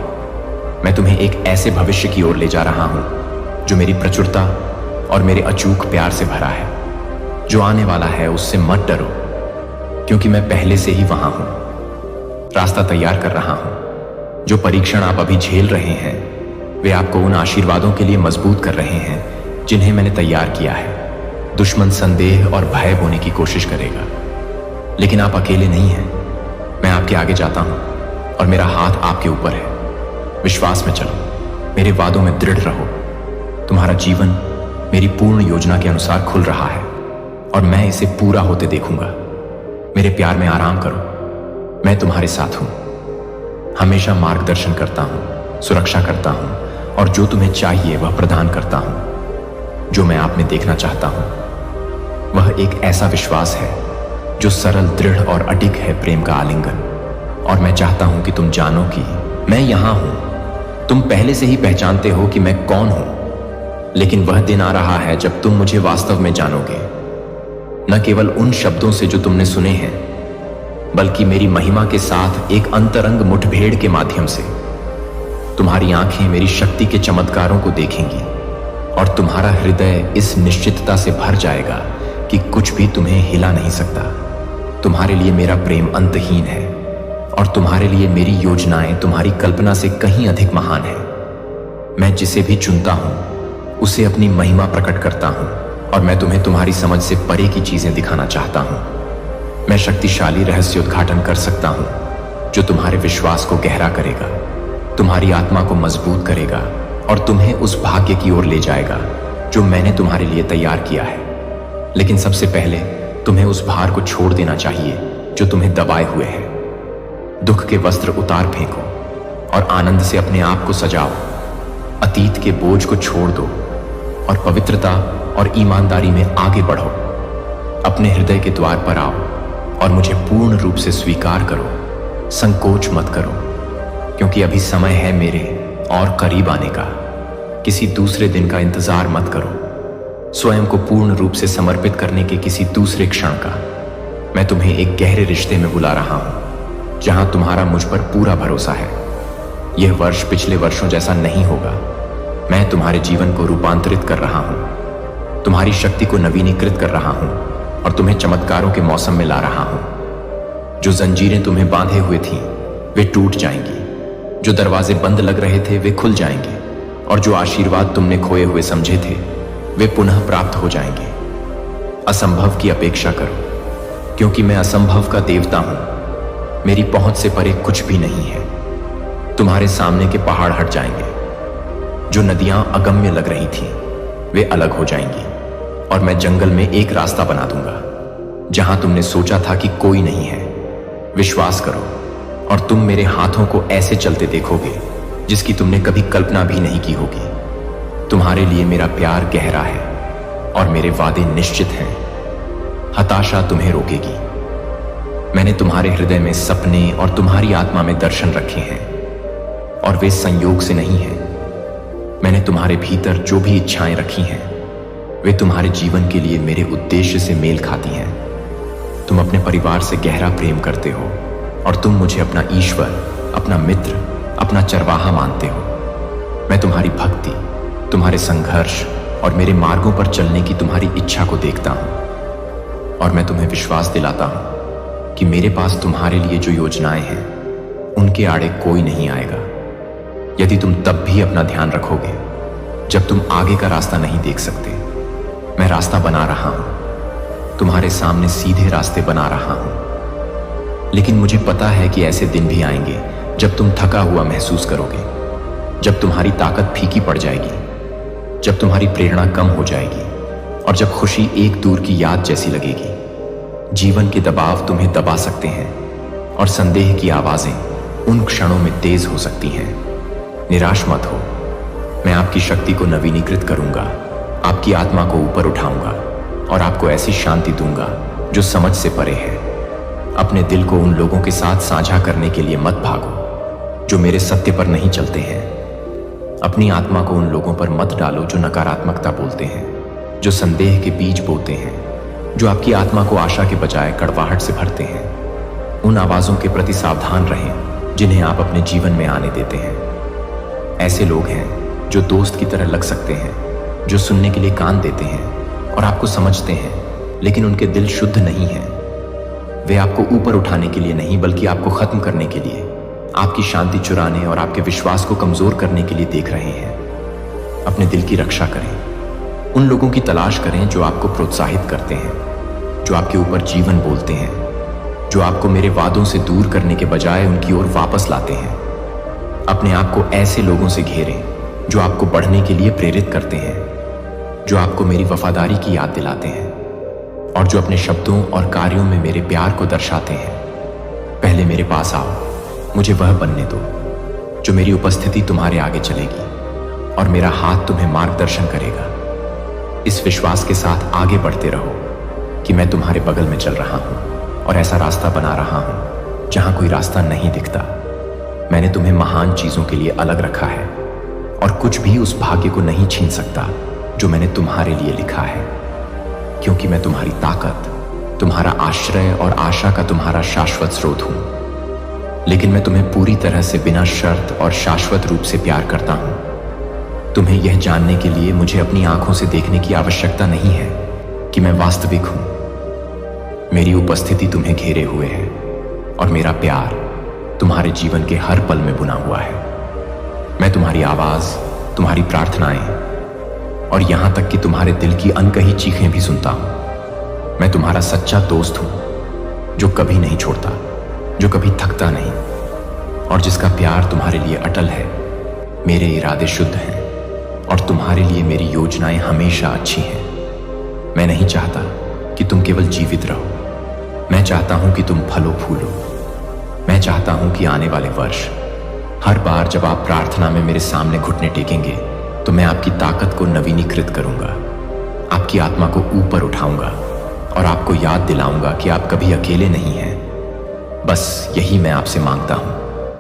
मैं तुम्हें एक ऐसे भविष्य की ओर ले जा रहा हूं जो मेरी प्रचुरता और मेरे अचूक प्यार से भरा है। जो आने वाला है उससे मत डरो, क्योंकि मैं पहले से ही वहां हूं, रास्ता तैयार कर रहा हूं। जो परीक्षण आप अभी झेल रहे हैं वे आपको उन आशीर्वादों के लिए मजबूत कर रहे हैं जिन्हें मैंने तैयार किया है। दुश्मन संदेह और भय बोने की कोशिश करेगा, लेकिन आप अकेले नहीं हैं। मैं आपके आगे जाता हूं और मेरा हाथ आपके ऊपर है। विश्वास में चलो, मेरे वादों में दृढ़ रहो। तुम्हारा जीवन मेरी पूर्ण योजना के अनुसार खुल रहा है और मैं इसे पूरा होते देखूंगा। मेरे प्यार में आराम करो, मैं तुम्हारे साथ हूं, हमेशा मार्गदर्शन करता हूं, सुरक्षा करता हूं और जो तुम्हें चाहिए वह प्रदान करता हूं। जो मैं आप में देखना चाहता हूं वह एक ऐसा विश्वास है जो सरल, दृढ़ और अडिग है, प्रेम का आलिंगन। और मैं चाहता हूं कि तुम जानो कि मैं यहां हूं। तुम पहले से ही पहचानते हो कि मैं कौन हूं, लेकिन वह दिन आ रहा है जब तुम मुझे वास्तव में जानोगे, न केवल उन शब्दों से जो तुमने सुने हैं, बल्कि मेरी महिमा के साथ एक अंतरंग मुठभेड़ के माध्यम से। तुम्हारी आंखें मेरी शक्ति के चमत्कारों को देखेंगी और तुम्हारा हृदय इस निश्चितता से भर जाएगा कि कुछ भी तुम्हें हिला नहीं सकता। तुम्हारे लिए मेरा प्रेम अंतहीन है और तुम्हारे लिए मेरी योजनाएं तुम्हारी कल्पना से कहीं अधिक महान है। मैं जिसे भी चुनता हूं उसे अपनी महिमा प्रकट करता हूं और मैं तुम्हें तुम्हारी समझ से परे की चीजें दिखाना चाहता हूं। मैं शक्तिशाली रहस्य उद्घाटन कर सकता हूं जो तुम्हारे विश्वास को गहरा करेगा, तुम्हारी आत्मा को मजबूत करेगा और तुम्हें उस भाग्य की ओर ले जाएगा जो मैंने तुम्हारे लिए तैयार किया है। लेकिन सबसे पहले तुम्हें उस भार को छोड़ देना चाहिए जो तुम्हें दबाए हुए है। दुख के वस्त्र उतार फेंको और आनंद से अपने आप को सजाओ। अतीत के बोझ को छोड़ दो और पवित्रता और ईमानदारी में आगे बढ़ो। अपने हृदय के द्वार पर आओ और मुझे पूर्ण रूप से स्वीकार करो। संकोच मत करो, क्योंकि अभी समय है मेरे और करीब आने का। किसी दूसरे दिन का इंतजार मत करो, स्वयं को पूर्ण रूप से समर्पित करने के किसी दूसरे क्षण का। मैं तुम्हें एक गहरे रिश्ते में बुला रहा हूं जहां तुम्हारा मुझ पर पूरा भरोसा है। यह वर्ष पिछले वर्षों जैसा नहीं होगा। मैं तुम्हारे जीवन को रूपांतरित कर रहा हूं, तुम्हारी शक्ति को नवीनीकृत कर रहा हूं और तुम्हें चमत्कारों के मौसम में ला रहा हूं। जो जंजीरें तुम्हें बांधे हुए थीं वे टूट जाएंगी, जो दरवाजे बंद लग रहे थे वे खुल जाएंगे और जो आशीर्वाद तुमने खोए हुए समझे थे वे पुनः प्राप्त हो जाएंगे। असंभव की अपेक्षा करो, क्योंकि मैं असंभव का देवता हूं। मेरी पहुंच से परे कुछ भी नहीं है। तुम्हारे सामने के पहाड़ हट जाएंगे, जो नदियां अगम्य लग रही थीं वे अलग हो जाएंगी और मैं जंगल में एक रास्ता बना दूंगा जहां तुमने सोचा था कि कोई नहीं है। विश्वास करो और तुम मेरे हाथों को ऐसे चलते देखोगे जिसकी तुमने कभी कल्पना भी नहीं की होगी। तुम्हारे लिए मेरा प्यार गहरा है और मेरे वादे निश्चित हैं। हताशा तुम्हें रोकेगी। मैंने तुम्हारे हृदय में सपने और तुम्हारी आत्मा में दर्शन रखे हैं और वे संयोग से नहीं हैं। मैंने तुम्हारे भीतर जो भी इच्छाएं रखी हैं वे तुम्हारे जीवन के लिए मेरे उद्देश्य से मेल खाती हैं। तुम अपने परिवार से गहरा प्रेम करते हो और तुम मुझे अपना ईश्वर, अपना मित्र, अपना चरवाहा मानते हो। मैं तुम्हारी भक्ति, तुम्हारे संघर्ष और मेरे मार्गों पर चलने की तुम्हारी इच्छा को देखता हूं और मैं तुम्हें विश्वास दिलाता हूं कि मेरे पास तुम्हारे लिए जो योजनाएं हैं उनके आड़े कोई नहीं आएगा। यदि तुम तब भी अपना ध्यान रखोगे जब तुम आगे का रास्ता नहीं देख सकते। मैं रास्ता बना रहा हूं, तुम्हारे सामने सीधे रास्ते बना रहा हूं। लेकिन मुझे पता है कि ऐसे दिन भी आएंगे जब तुम थका हुआ महसूस करोगे, जब तुम्हारी ताकत फीकी पड़ जाएगी, जब तुम्हारी प्रेरणा कम हो जाएगी और जब खुशी एक दूर की याद जैसी लगेगी। जीवन के दबाव तुम्हें दबा सकते हैं और संदेह की आवाजें उन क्षणों में तेज हो सकती हैं। निराश मत हो, मैं आपकी शक्ति को नवीनीकृत करूंगा, आपकी आत्मा को ऊपर उठाऊंगा और आपको ऐसी शांति दूंगा जो समझ से परे है। अपने दिल को उन लोगों के साथ साझा करने के लिए मत भागो जो मेरे सत्य पर नहीं चलते हैं। अपनी आत्मा को उन लोगों पर मत डालो जो नकारात्मकता बोलते हैं, जो संदेह के बीज बोते हैं, जो आपकी आत्मा को आशा के बजाय कड़वाहट से भरते हैं। उन आवाजों के प्रति सावधान रहें जिन्हें आप अपने जीवन में आने देते हैं। ऐसे लोग हैं जो दोस्त की तरह लग सकते हैं, जो सुनने के लिए कान देते हैं और आपको समझते हैं, लेकिन उनके दिल शुद्ध नहीं हैं। वे आपको ऊपर उठाने के लिए नहीं, बल्कि आपको खत्म करने के लिए, आपकी शांति चुराने और आपके विश्वास को कमजोर करने के लिए देख रहे हैं। अपने दिल की रक्षा करें। उन लोगों की तलाश करें जो आपको प्रोत्साहित करते हैं, जो आपके ऊपर जीवन बोलते हैं, जो आपको मेरे वादों से दूर करने के बजाय उनकी ओर वापस लाते हैं। अपने आप को ऐसे लोगों से घेरें जो आपको बढ़ने के लिए प्रेरित करते हैं, जो आपको मेरी वफादारी की याद दिलाते हैं और जो अपने शब्दों और कार्यों में मेरे प्यार को दर्शाते हैं। पहले मेरे पास आओ, मुझे वह बनने दो जो मेरी उपस्थिति तुम्हारे आगे चलेगी और मेरा हाथ तुम्हें मार्गदर्शन करेगा। इस विश्वास के साथ आगे बढ़ते रहो कि मैं तुम्हारे बगल में चल रहा हूं और ऐसा रास्ता बना रहा हूं जहां कोई रास्ता नहीं दिखता। मैंने तुम्हें महान चीजों के लिए अलग रखा है और कुछ भी उस भाग्य को नहीं छीन सकता जो मैंने तुम्हारे लिए लिखा है, क्योंकि मैं तुम्हारी ताकत, तुम्हारा आश्रय और आशा का तुम्हारा शाश्वत स्रोत हूं। लेकिन मैं तुम्हें पूरी तरह से बिना शर्त और शाश्वत रूप से प्यार करता हूं। तुम्हें यह जानने के लिए मुझे अपनी आंखों से देखने की आवश्यकता नहीं है कि मैं वास्तविक हूं। मेरी उपस्थिति तुम्हें घेरे हुए है और मेरा प्यार तुम्हारे जीवन के हर पल में बुना हुआ है। मैं तुम्हारी आवाज, तुम्हारी प्रार्थनाएं और यहां तक कि तुम्हारे दिल की अनकही चीखें भी सुनता हूं। मैं तुम्हारा सच्चा दोस्त हूं जो कभी नहीं छोड़ता, जो कभी थकता नहीं और जिसका प्यार तुम्हारे लिए अटल है। मेरे इरादे शुद्ध हैं और तुम्हारे लिए मेरी योजनाएं हमेशा अच्छी हैं। मैं नहीं चाहता कि तुम केवल जीवित रहो, मैं चाहता हूं कि तुम फलो फूलो। मैं चाहता हूं कि आने वाले वर्ष, हर बार जब आप प्रार्थना में मेरे सामने घुटने टेकेंगे, तो मैं आपकी ताकत को नवीनीकृत करूंगा, आपकी आत्मा को ऊपर उठाऊंगा और आपको याद दिलाऊंगा कि आप कभी अकेले नहीं हैं। बस यही मैं आपसे मांगता हूं।